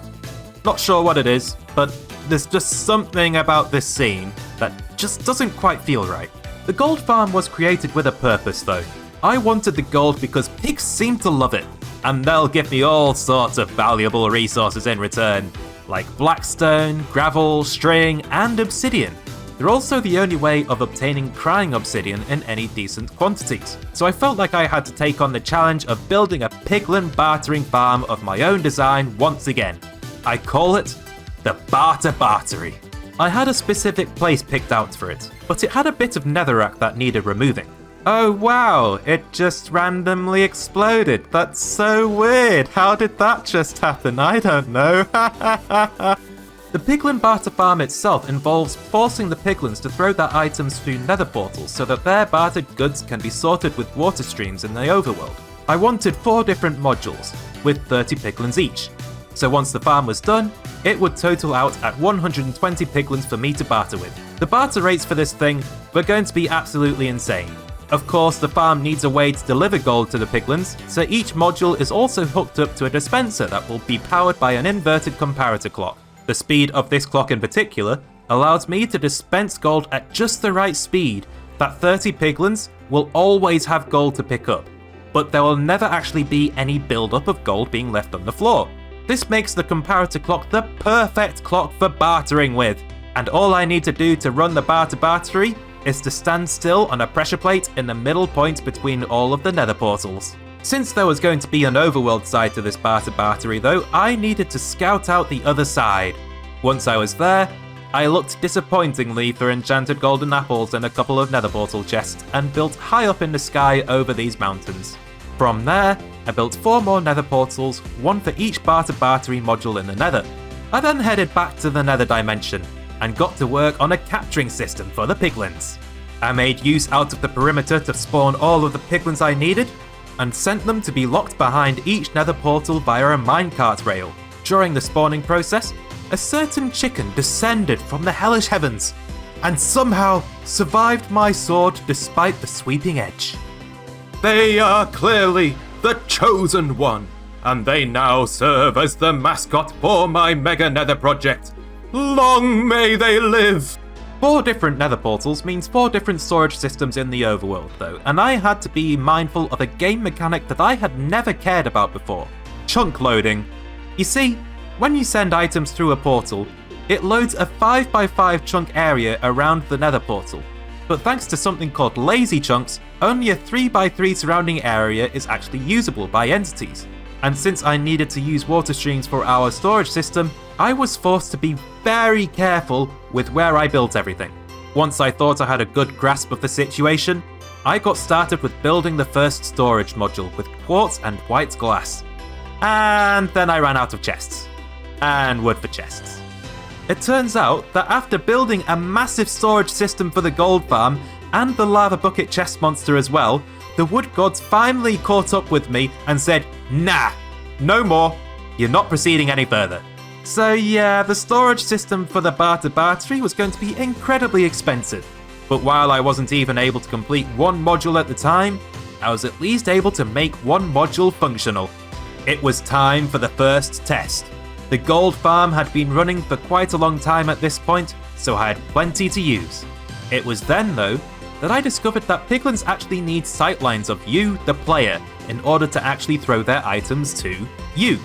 Not sure what it is, but there's just something about this scene that just doesn't quite feel right. The gold farm was created with a purpose though. I wanted the gold because pigs seem to love it, and they'll give me all sorts of valuable resources in return, like blackstone, gravel, string, and obsidian. They're also the only way of obtaining crying obsidian in any decent quantities, so I felt like I had to take on the challenge of building a piglin bartering farm of my own design once again. I call it the Barter Bartery. I had a specific place picked out for it, but it had a bit of netherrack that needed removing. Oh wow, it just randomly exploded. That's so weird. How did that just happen? I don't know. The piglin barter farm itself involves forcing the piglins to throw their items through nether portals so that their bartered goods can be sorted with water streams in the overworld. I wanted 4 different modules, with 30 piglins each. So once the farm was done, it would total out at 120 piglins for me to barter with. The barter rates for this thing were going to be absolutely insane. Of course, the farm needs a way to deliver gold to the piglins, so each module is also hooked up to a dispenser that will be powered by an inverted comparator clock. The speed of this clock in particular allows me to dispense gold at just the right speed that 30 piglins will always have gold to pick up, but there will never actually be any build-up of gold being left on the floor. This makes the comparator clock the perfect clock for bartering with, and all I need to do to run the Barter Bartery is to stand still on a pressure plate in the middle point between all of the nether portals. Since there was going to be an overworld side to this Barter Bartery though, I needed to scout out the other side. Once I was there, I looked disappointingly for enchanted golden apples and a couple of nether portal chests and built high up in the sky over these mountains. From there, I built 4 more nether portals, 1 for each Barter Bartery module in the nether. I then headed back to the nether dimension and got to work on a capturing system for the piglins. I made use out of the perimeter to spawn all of the piglins I needed, and sent them to be locked behind each nether portal via a minecart rail. During the spawning process, a certain chicken descended from the hellish heavens, and somehow survived my sword despite the sweeping edge. They are clearly the chosen one, and they now serve as the mascot for my Mega Nether project. Long may they live! 4 different nether portals means 4 different storage systems in the overworld though, and I had to be mindful of a game mechanic that I had never cared about before: chunk loading. You see, when you send items through a portal, it loads a 5x5 chunk area around the nether portal, but thanks to something called lazy chunks, only a 3x3 surrounding area is actually usable by entities. And since I needed to use water streams for our storage system, I was forced to be very careful with where I built everything. Once I thought I had a good grasp of the situation, I got started with building the first storage module with quartz and white glass. And then I ran out of chests. And wood for chests. It turns out that after building a massive storage system for the gold farm and the lava bucket chest monster as well, the wood gods finally caught up with me and said, "Nah, no more. You're not proceeding any further." So yeah, the storage system for the Barter Bartery was going to be incredibly expensive. But while I wasn't even able to complete 1 module at the time, I was at least able to make 1 module functional. It was time for the first test. The gold farm had been running for quite a long time at this point, so I had plenty to use. It was then though, that I discovered that piglins actually need sightlines of you, the player, in order to actually throw their items to you.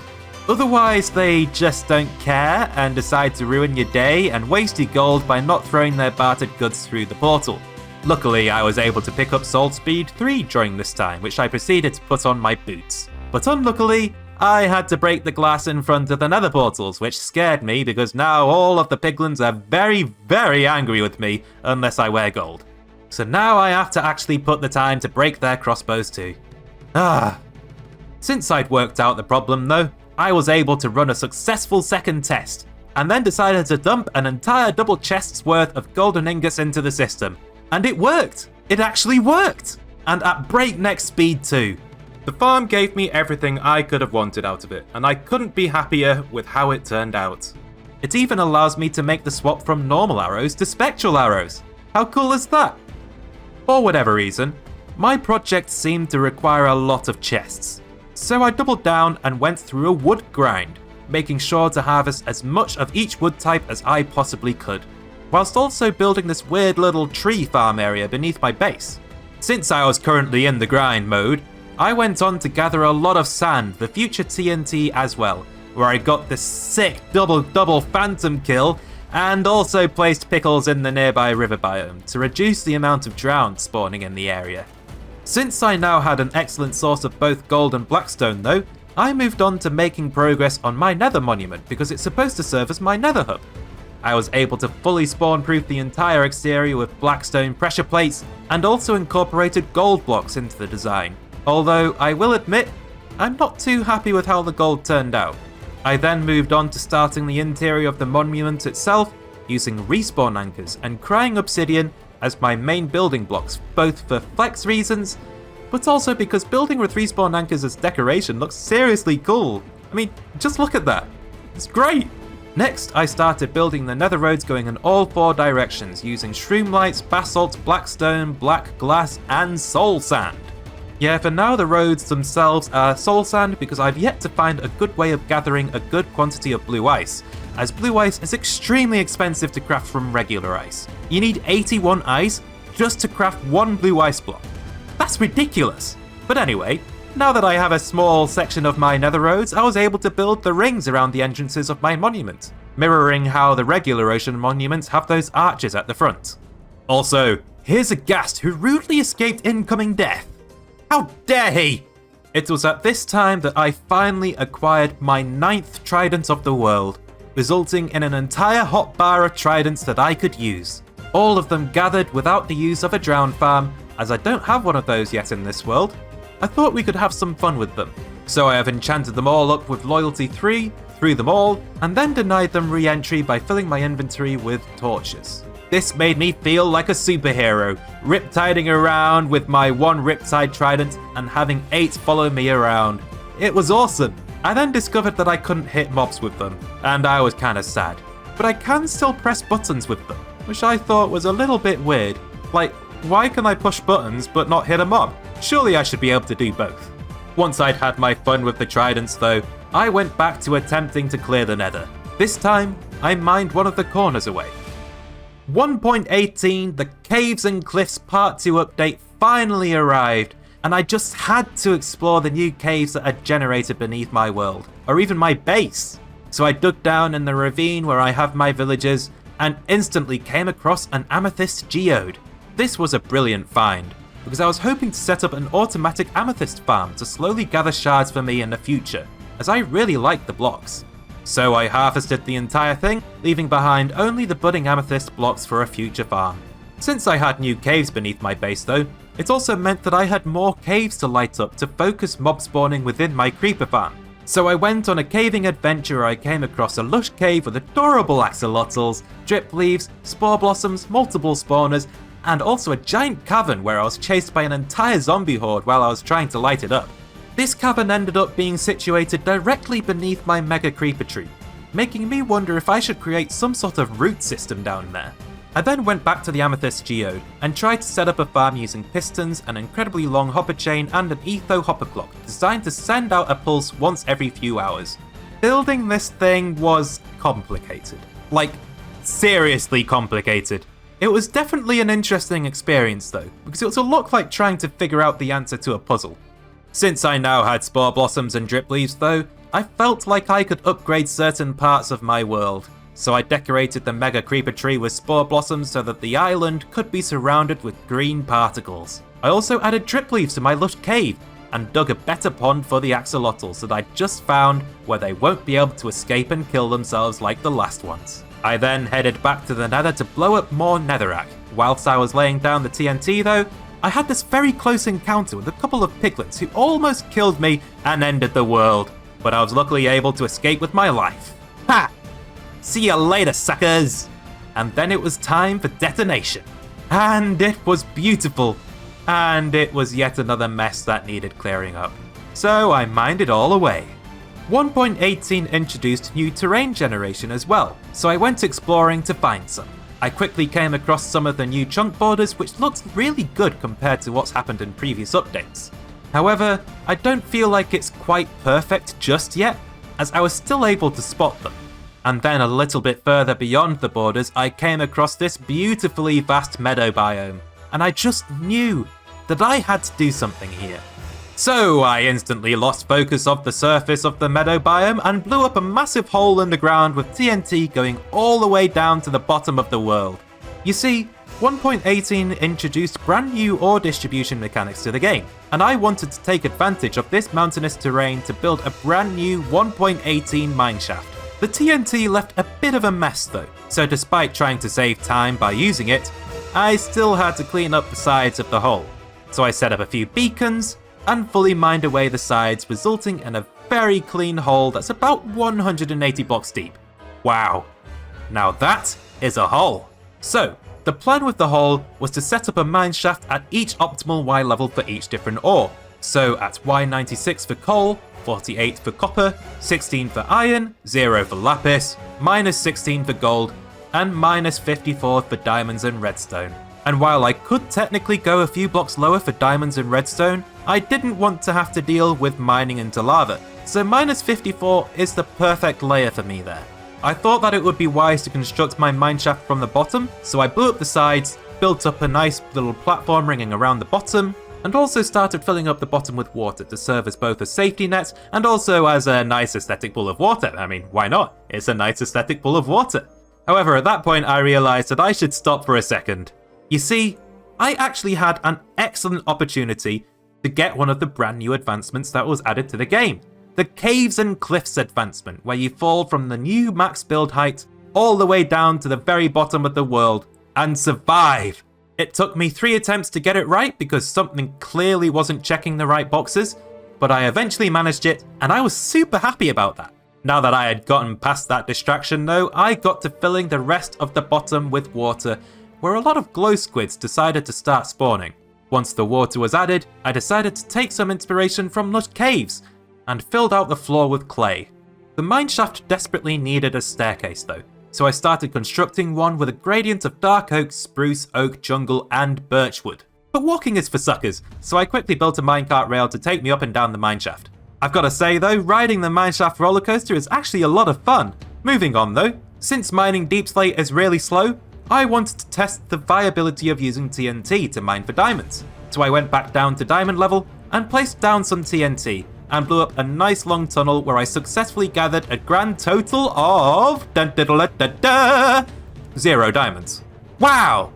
Otherwise, they just don't care and decide to ruin your day and waste your gold by not throwing their bartered goods through the portal. Luckily, I was able to pick up Soul Speed 3 during this time, which I proceeded to put on my boots. But unluckily, I had to break the glass in front of the nether portals, which scared me because now all of the piglins are very, very angry with me unless I wear gold. So now I have to actually put the time to break their crossbows too. Since I'd worked out the problem though, I was able to run a successful second test, and then decided to dump an entire double chest's worth of golden ingots into the system. And it worked! It actually worked! And at breakneck speed too. The farm gave me everything I could have wanted out of it, and I couldn't be happier with how it turned out. It even allows me to make the swap from normal arrows to spectral arrows. How cool is that? For whatever reason, my project seemed to require a lot of chests. So I doubled down and went through a wood grind, making sure to harvest as much of each wood type as I possibly could, whilst also building this weird little tree farm area beneath my base. Since I was currently in the grind mode, I went on to gather a lot of sand, the future TNT as well, where I got this sick double phantom kill, and also placed pickles in the nearby river biome to reduce the amount of drowned spawning in the area. Since I now had an excellent source of both gold and blackstone though, I moved on to making progress on my nether monument because it's supposed to serve as my nether hub. I was able to fully spawn-proof the entire exterior with blackstone pressure plates, and also incorporated gold blocks into the design. Although, I will admit, I'm not too happy with how the gold turned out. I then moved on to starting the interior of the monument itself, using respawn anchors and crying obsidian as my main building blocks, both for flex reasons, but also because building with respawn anchors as decoration looks seriously cool. I mean, just look at that. It's great! Next, I started building the nether roads going in all 4 directions using shroomlights, basalt, blackstone, black glass, and soul sand. Yeah, for now the roads themselves are soul sand because I've yet to find a good way of gathering a good quantity of blue ice, as blue ice is extremely expensive to craft from regular ice. You need 81 ice just to craft 1 blue ice block. That's ridiculous! But anyway, now that I have a small section of my nether roads, I was able to build the rings around the entrances of my monument, mirroring how the regular ocean monuments have those arches at the front. Also, here's a ghast who rudely escaped incoming death. How dare he! It was at this time that I finally acquired my 9th trident of the world, resulting in an entire hotbar of tridents that I could use. All of them gathered without the use of a drown farm, as I don't have one of those yet in this world. I thought we could have some fun with them. So I have enchanted them all up with loyalty 3, threw them all, and then denied them re-entry by filling my inventory with torches. This made me feel like a superhero, riptiding around with my 1 riptide trident and having 8 follow me around. It was awesome. I then discovered that I couldn't hit mobs with them, and I was kinda sad. But I can still press buttons with them, which I thought was a little bit weird. Like, why can I push buttons but not hit a mob? Surely I should be able to do both. Once I'd had my fun with the tridents though, I went back to attempting to clear the nether. This time, I mined one of the corners away. 1.18, the Caves and Cliffs Part 2 update finally arrived, and I just had to explore the new caves that are generated beneath my world, or even my base. So I dug down in the ravine where I have my villagers, and instantly came across an amethyst geode. This was a brilliant find, because I was hoping to set up an automatic amethyst farm to slowly gather shards for me in the future, as I really like the blocks. So I harvested the entire thing, leaving behind only the budding amethyst blocks for a future farm. Since I had new caves beneath my base though, it also meant that I had more caves to light up to focus mob spawning within my creeper farm. So I went on a caving adventure where I came across a lush cave with adorable axolotls, drip leaves, spore blossoms, multiple spawners, and also a giant cavern where I was chased by an entire zombie horde while I was trying to light it up. This cavern ended up being situated directly beneath my mega creeper tree, making me wonder if I should create some sort of root system down there. I then went back to the amethyst geode and tried to set up a farm using pistons, an incredibly long hopper chain, and an etho hopper clock designed to send out a pulse once every few hours. Building this thing was complicated. Like, seriously complicated. It was definitely an interesting experience though, because it was a lot like trying to figure out the answer to a puzzle. Since I now had spore blossoms and drip leaves though, I felt like I could upgrade certain parts of my world. So I decorated the mega creeper tree with spore blossoms so that the island could be surrounded with green particles. I also added drip leaves to my lush cave, and dug a better pond for the axolotls that I'd just found where they won't be able to escape and kill themselves like the last ones. I then headed back to the nether to blow up more netherrack. Whilst I was laying down the TNT though, I had this very close encounter with a couple of piglets who almost killed me and ended the world, but I was luckily able to escape with my life. Ha! See you later, suckers! And then it was time for detonation. And it was beautiful. And it was yet another mess that needed clearing up. So I mined it all away. 1.18 introduced new terrain generation as well, so I went exploring to find some. I quickly came across some of the new chunk borders which looked really good compared to what's happened in previous updates. However, I don't feel like it's quite perfect just yet, as I was still able to spot them. And then a little bit further beyond the borders, I came across this beautifully vast meadow biome, and I just knew that I had to do something here. So I instantly lost focus of the surface of the meadow biome and blew up a massive hole in the ground with TNT going all the way down to the bottom of the world. You see, 1.18 introduced brand new ore distribution mechanics to the game, and I wanted to take advantage of this mountainous terrain to build a brand new 1.18 mineshaft. The TNT left a bit of a mess though, so despite trying to save time by using it, I still had to clean up the sides of the hole. So I set up a few beacons and fully mined away the sides, resulting in a very clean hole that's about 180 blocks deep. Wow, now that is a hole. So the plan with the hole was to set up a mineshaft at each optimal Y level for each different ore. So at Y96 for coal, 48 for copper, 16 for iron, 0 for lapis, minus 16 for gold, and minus 54 for diamonds and redstone. And while I could technically go a few blocks lower for diamonds and redstone, I didn't want to have to deal with mining into lava, so minus 54 is the perfect layer for me there. I thought that it would be wise to construct my mineshaft from the bottom, so I blew up the sides, built up a nice little platform ringing around the bottom, and also started filling up the bottom with water to serve as both a safety net and also as a nice aesthetic pool of water. I mean, why not? It's a nice aesthetic pool of water. However, at that point I realised that I should stop for a second. You see, I actually had an excellent opportunity to get one of the brand new advancements that was added to the game. The Caves and Cliffs advancement, where you fall from the new max build height all the way down to the very bottom of the world and survive. It took me 3 attempts to get it right because something clearly wasn't checking the right boxes, but I eventually managed it and I was super happy about that. Now that I had gotten past that distraction though, I got to filling the rest of the bottom with water, where a lot of glow squids decided to start spawning. Once the water was added, I decided to take some inspiration from Lush Caves and filled out the floor with clay. The mineshaft desperately needed a staircase though, so I started constructing one with a gradient of dark oak, spruce, oak, jungle, and birchwood. But walking is for suckers, so I quickly built a minecart rail to take me up and down the mineshaft. I've got to say though, riding the mineshaft roller coaster is actually a lot of fun. Moving on though, since mining deep slate is really slow, I wanted to test the viability of using TNT to mine for diamonds. So I went back down to diamond level and placed down some TNT and blew up a nice long tunnel where I successfully gathered a grand total of 0 diamonds. Wow!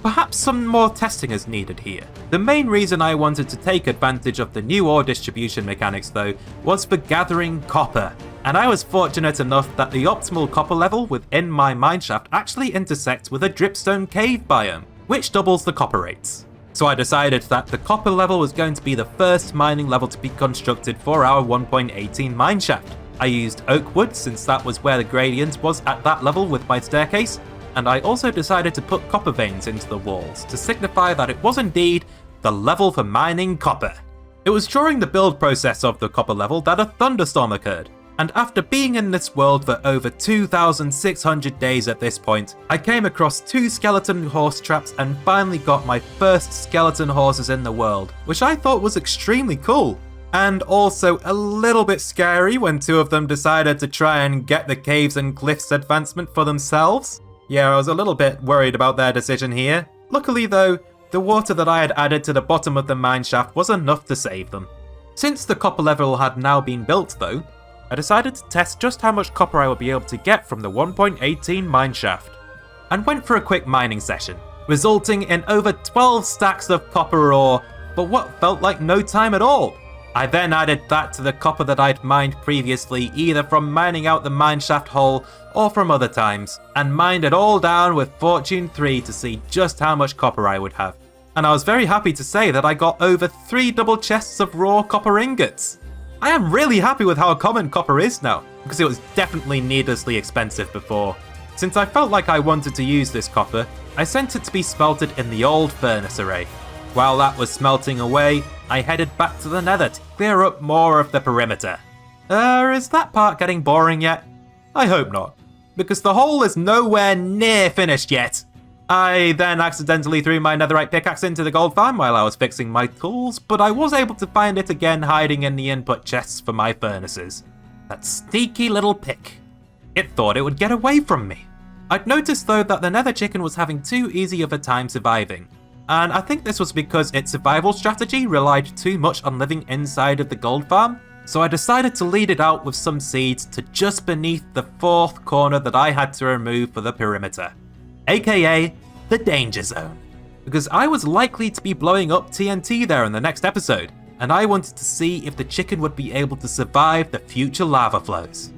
Perhaps some more testing is needed here. The main reason I wanted to take advantage of the new ore distribution mechanics though was for gathering copper. And I was fortunate enough that the optimal copper level within my mineshaft actually intersects with a dripstone cave biome, which doubles the copper rates. So I decided that the copper level was going to be the first mining level to be constructed for our 1.18 mineshaft. I used oak wood since that was where the gradient was at that level with my staircase, and I also decided to put copper veins into the walls to signify that it was indeed the level for mining copper. It was during the build process of the copper level that a thunderstorm occurred, and after being in this world for over 2,600 days at this point, I came across 2 skeleton horse traps and finally got my first skeleton horses in the world, which I thought was extremely cool. And also a little bit scary when 2 of them decided to try and get the Caves and Cliffs advancement for themselves. Yeah, I was a little bit worried about their decision here. Luckily though, the water that I had added to the bottom of the mineshaft was enough to save them. Since the copper level had now been built though, I decided to test just how much copper I would be able to get from the 1.18 mineshaft, and went for a quick mining session, resulting in over 12 stacks of copper ore for what felt like no time at all. I then added that to the copper that I'd mined previously, either from mining out the mineshaft hole or from other times, and mined it all down with Fortune 3 to see just how much copper I would have. And I was very happy to say that I got over 3 double chests of raw copper ingots. I am really happy with how common copper is now, because it was definitely needlessly expensive before. Since I felt like I wanted to use this copper, I sent it to be smelted in the old furnace array. While that was smelting away, I headed back to the nether to clear up more of the perimeter. Is that part getting boring yet? I hope not, because the hole is nowhere near finished yet. I then accidentally threw my netherite pickaxe into the gold farm while I was fixing my tools, but I was able to find it again hiding in the input chests for my furnaces. That sneaky little pick. It thought it would get away from me. I'd noticed though that the nether chicken was having too easy of a time surviving, and I think this was because its survival strategy relied too much on living inside of the gold farm, so I decided to lead it out with some seeds to just beneath the 4th corner that I had to remove for the perimeter, aka the danger zone, because I was likely to be blowing up TNT there in the next episode, and I wanted to see if the chicken would be able to survive the future lava flows.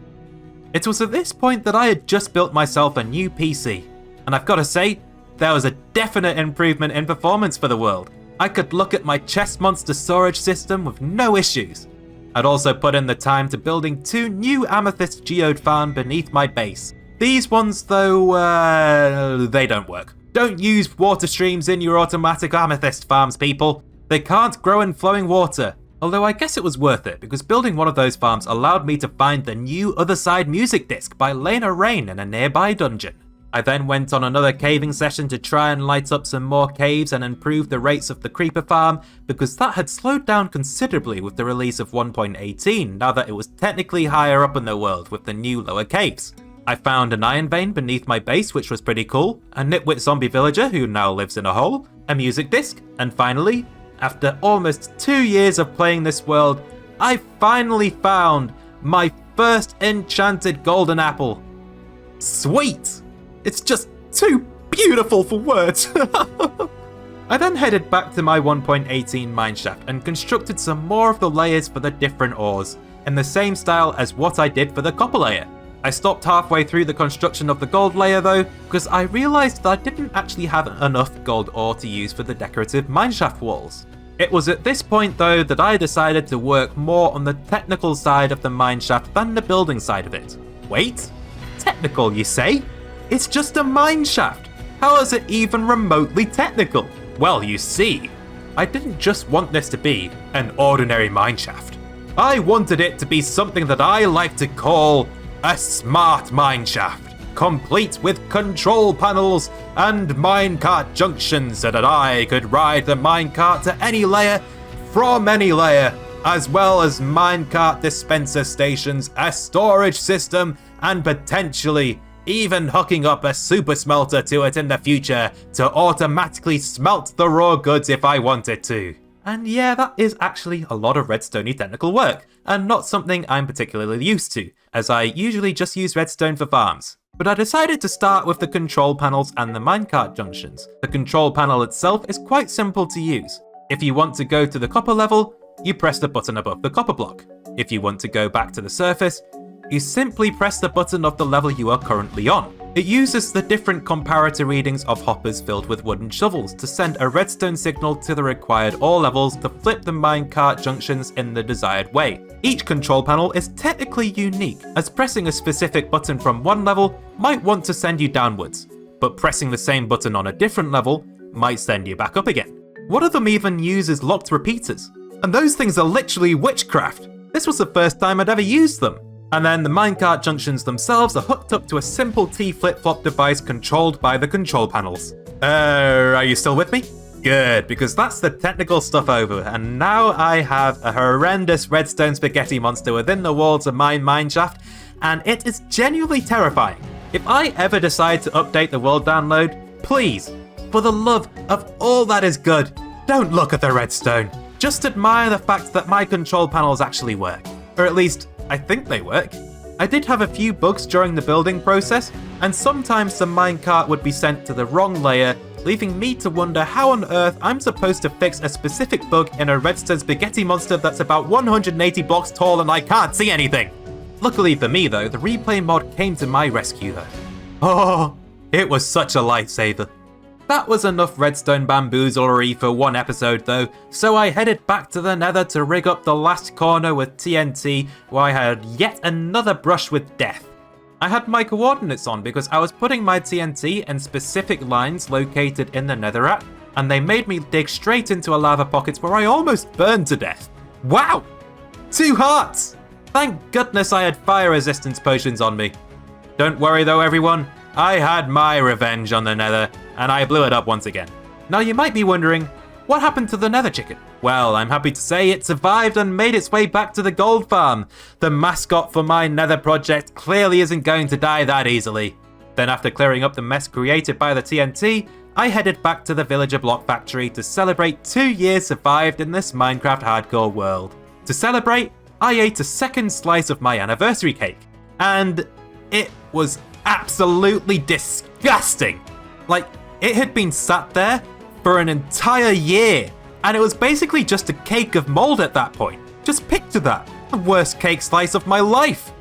It was at this point that I had just built myself a new PC, and I've got to say, there was a definite improvement in performance for the world. I could look at my chest monster storage system with no issues. I'd also put in the time to building 2 new amethyst geode farm beneath my base. These ones though, they don't work. Don't use water streams in your automatic amethyst farms, people. They can't grow in flowing water. Although I guess it was worth it, because building one of those farms allowed me to find the new Other Side music disc by Lena Rain in a nearby dungeon. I then went on another caving session to try and light up some more caves and improve the rates of the creeper farm, because that had slowed down considerably with the release of 1.18 now that it was technically higher up in the world with the new lower caves. I found an iron vein beneath my base, which was pretty cool, a nitwit zombie villager who now lives in a hole, a music disc, and finally, after almost 2 years of playing this world, I finally found my first enchanted golden apple. Sweet! It's just too beautiful for words. I then headed back to my 1.18 mineshaft and constructed some more of the layers for the different ores, in the same style as what I did for the copper layer. I stopped halfway through the construction of the gold layer though, because I realised that I didn't actually have enough gold ore to use for the decorative mineshaft walls. It was at this point though that I decided to work more on the technical side of the mineshaft than the building side of it. Wait? Technical, you say? It's just a mineshaft. How is it even remotely technical? Well, you see, I didn't just want this to be an ordinary mineshaft. I wanted it to be something that I like to call a smart mineshaft, complete with control panels and minecart junctions so that I could ride the minecart to any layer from any layer, as well as minecart dispenser stations, a storage system, and potentially even hooking up a super smelter to it in the future to automatically smelt the raw goods if I wanted to. And yeah, that is actually a lot of redstone-y technical work, and not something I'm particularly used to, as I usually just use redstone for farms. But I decided to start with the control panels and the minecart junctions. The control panel itself is quite simple to use. If you want to go to the copper level, you press the button above the copper block. If you want to go back to the surface, you simply press the button of the level you are currently on. It uses the different comparator readings of hoppers filled with wooden shovels to send a redstone signal to the required ore levels to flip the minecart junctions in the desired way. Each control panel is technically unique, as pressing a specific button from one level might want to send you downwards, but pressing the same button on a different level might send you back up again. One of them even uses locked repeaters, and those things are literally witchcraft. This was the first time I'd ever used them. And then the minecart junctions themselves are hooked up to a simple T flip-flop device controlled by the control panels. Are you still with me? Good, because that's the technical stuff over, and now I have a horrendous redstone spaghetti monster within the walls of my mineshaft, and it is genuinely terrifying. If I ever decide to update the world download, please, for the love of all that is good, don't look at the redstone. Just admire the fact that my control panels actually work. Or at least, I think they work. I did have a few bugs during the building process, and sometimes the minecart would be sent to the wrong layer leaving me to wonder how on earth I'm supposed to fix a specific bug in a redstone spaghetti monster that's about 180 blocks tall and I can't see anything. Luckily for me though, the replay mod came to my rescue though. Oh, it was such a lifesaver. That was enough redstone bamboozlery for one episode though, so I headed back to the nether to rig up the last corner with TNT, where I had yet another brush with death. I had my coordinates on because I was putting my TNT in specific lines located in the netherrack, and they made me dig straight into a lava pocket where I almost burned to death. Wow! 2 hearts! Thank goodness I had fire resistance potions on me. Don't worry though everyone, I had my revenge on the nether, and I blew it up once again. Now you might be wondering, what happened to the nether chicken? Well, I'm happy to say it survived and made its way back to the gold farm. The mascot for my nether project clearly isn't going to die that easily. Then after clearing up the mess created by the TNT, I headed back to the villager block factory to celebrate 2 years survived in this Minecraft hardcore world. To celebrate, I ate a second slice of my anniversary cake, and it was absolutely disgusting. Like, it had been sat there for an entire year, and it was basically just a cake of mold at that point. Just picture that, the worst cake slice of my life.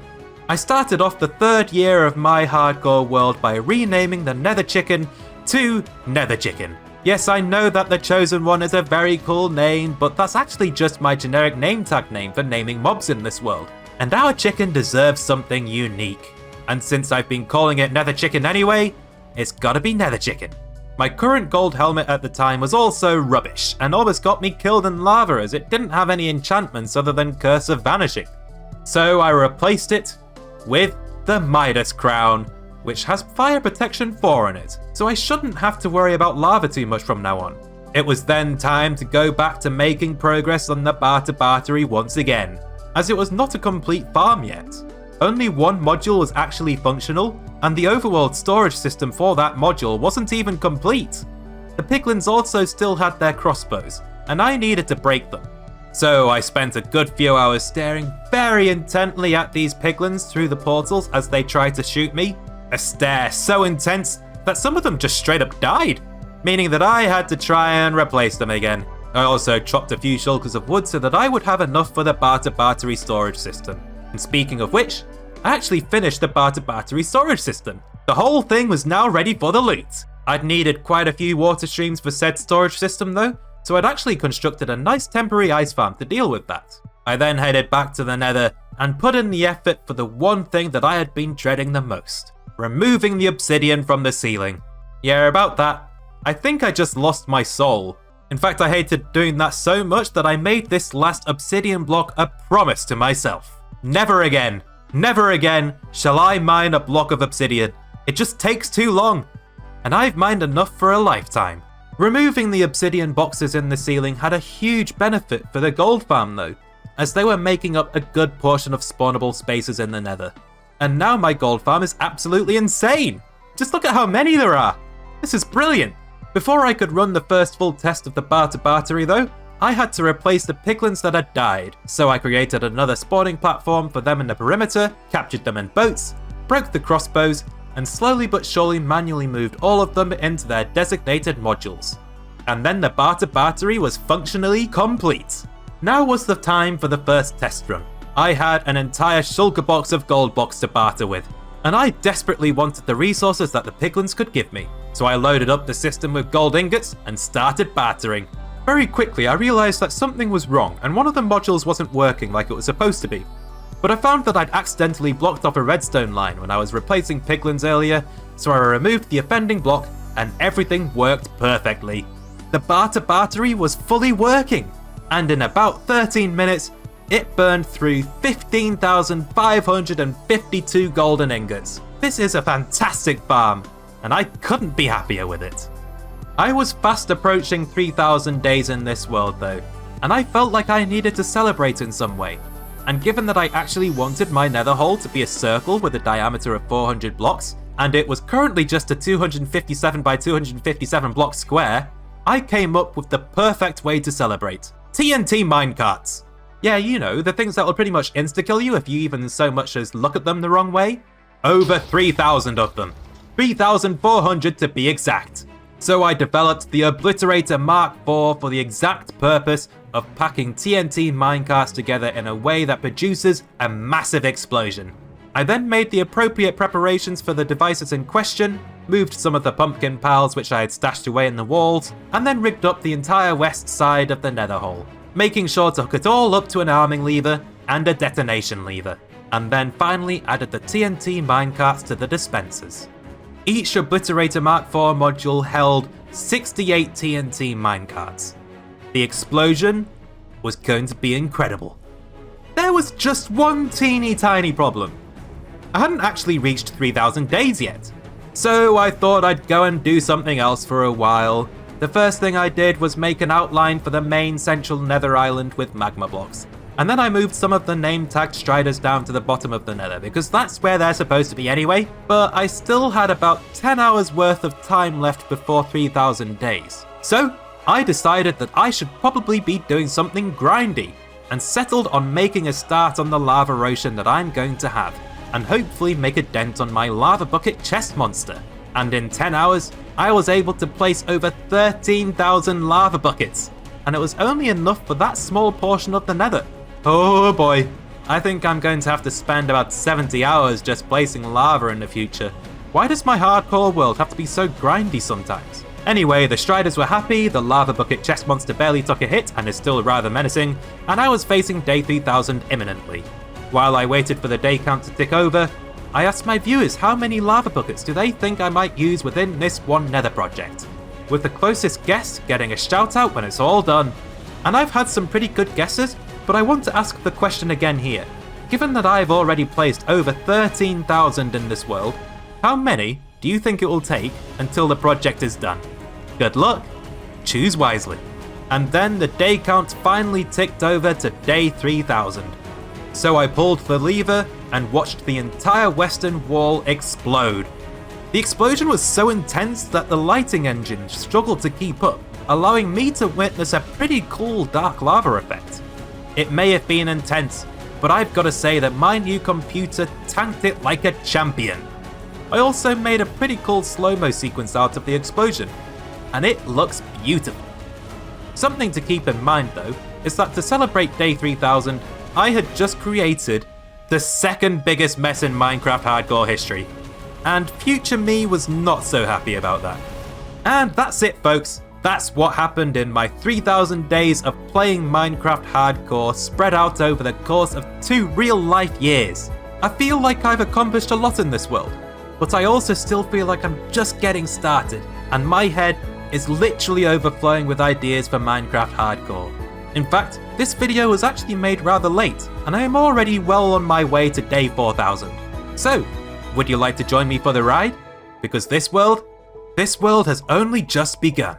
I started off the 3rd year of my hardcore world by renaming the nether chicken to Nether Chicken. Yes, I know that the Chosen One is a very cool name, but that's actually just my generic name tag name for naming mobs in this world. And our chicken deserves something unique. And since I've been calling it Nether Chicken anyway, it's gotta be Nether Chicken. My current gold helmet at the time was also rubbish, and almost got me killed in lava as it didn't have any enchantments other than Curse of Vanishing. So I replaced it with the Midas Crown, which has Fire Protection 4 on it, so I shouldn't have to worry about lava too much from now on. It was then time to go back to making progress on the barter battery once again, as it was not a complete farm yet. Only one module was actually functional, and the overworld storage system for that module wasn't even complete. The piglins also still had their crossbows, and I needed to break them. So I spent a good few hours staring very intently at these piglins through the portals as they tried to shoot me. A stare so intense that some of them just straight up died, meaning that I had to try and replace them again. I also chopped a few shulkers of wood so that I would have enough for the barter battery storage system. And speaking of which, I actually finished the barter battery storage system. The whole thing was now ready for the loot. I'd needed quite a few water streams for said storage system though, so I'd actually constructed a nice temporary ice farm to deal with that. I then headed back to the nether and put in the effort for the one thing that I had been dreading the most: removing the obsidian from the ceiling. Yeah, about that, I think I just lost my soul. In fact, I hated doing that so much that I made this last obsidian block a promise to myself. Never again shall I mine a block of obsidian. It just takes too long, and I've mined enough for a lifetime. Removing the obsidian boxes in the ceiling had a huge benefit for the gold farm though, as they were making up a good portion of spawnable spaces in the nether. And now my gold farm is absolutely insane! Just look at how many there are! This is brilliant! Before I could run the first full test of the barter battery though, I had to replace the piglins that had died, so I created another spawning platform for them in the perimeter, captured them in boats, broke the crossbows, and slowly but surely manually moved all of them into their designated modules. And then the barter battery was functionally complete. Now was the time for the first test run. I had an entire shulker box of gold blocks to barter with, and I desperately wanted the resources that the piglins could give me, so I loaded up the system with gold ingots and started bartering. Very quickly I realised that something was wrong and one of the modules wasn't working like it was supposed to be. But I found that I'd accidentally blocked off a redstone line when I was replacing piglins earlier, so I removed the offending block and everything worked perfectly. The barter battery was fully working, and in about 13 minutes, it burned through 15,552 golden ingots. This is a fantastic farm, and I couldn't be happier with it. I was fast approaching 3,000 days in this world though, and I felt like I needed to celebrate in some way. And given that I actually wanted my nether hole to be a circle with a diameter of 400 blocks, and it was currently just a 257 by 257 block square, I came up with the perfect way to celebrate. TNT minecarts. Yeah, you know, the things that will pretty much insta-kill you if you even so much as look at them the wrong way. Over 3,000 of them. 3,400 to be exact. So I developed the Obliterator Mark IV for the exact purpose of packing TNT minecarts together in a way that produces a massive explosion. I then made the appropriate preparations for the devices in question, moved some of the pumpkin piles which I had stashed away in the walls, and then rigged up the entire west side of the nether hole, making sure to hook it all up to an arming lever and a detonation lever, and then finally added the TNT minecarts to the dispensers. Each Obliterator Mark IV module held 68 TNT minecarts. The explosion was going to be incredible. There was just one teeny tiny problem. I hadn't actually reached 3,000 days yet, so I thought I'd go and do something else for a while. The first thing I did was make an outline for the main central nether island with magma blocks, and then I moved some of the name tagged striders down to the bottom of the nether because that's where they're supposed to be anyway, but I still had about 10 hours worth of time left before 3,000 days. So I decided that I should probably be doing something grindy, and settled on making a start on the lava ocean that I'm going to have, and hopefully make a dent on my lava bucket chest monster. And in 10 hours, I was able to place over 13,000 lava buckets, and it was only enough for that small portion of the nether. Oh boy, I think I'm going to have to spend about 70 hours just placing lava in the future. Why does my hardcore world have to be so grindy sometimes? Anyway, the striders were happy, the lava bucket chest monster barely took a hit and is still rather menacing, and I was facing day 3000 imminently. While I waited for the day count to tick over, I asked my viewers how many lava buckets do they think I might use within this one nether project, with the closest guess getting a shout out when it's all done. And I've had some pretty good guesses, but I want to ask the question again here. Given that I've already placed over 13,000 in this world, how many do you think it will take until the project is done? Good luck, choose wisely. And then the day count finally ticked over to day 3000. So I pulled the lever and watched the entire western wall explode. The explosion was so intense that the lighting engine struggled to keep up, allowing me to witness a pretty cool dark lava effect. It may have been intense, but I've got to say that my new computer tanked it like a champion. I also made a pretty cool slow-mo sequence out of the explosion, and it looks beautiful. Something to keep in mind though, is that to celebrate day 3000, I had just created the second biggest mess in Minecraft hardcore history, and future me was not so happy about that. And that's it folks, that's what happened in my 3000 days of playing Minecraft hardcore spread out over the course of 2 real-life years. I feel like I've accomplished a lot in this world, but I also still feel like I'm just getting started, and my head is literally overflowing with ideas for Minecraft hardcore. In fact, this video was actually made rather late, and I am already well on my way to day 4000. So, would you like to join me for the ride? Because this world has only just begun.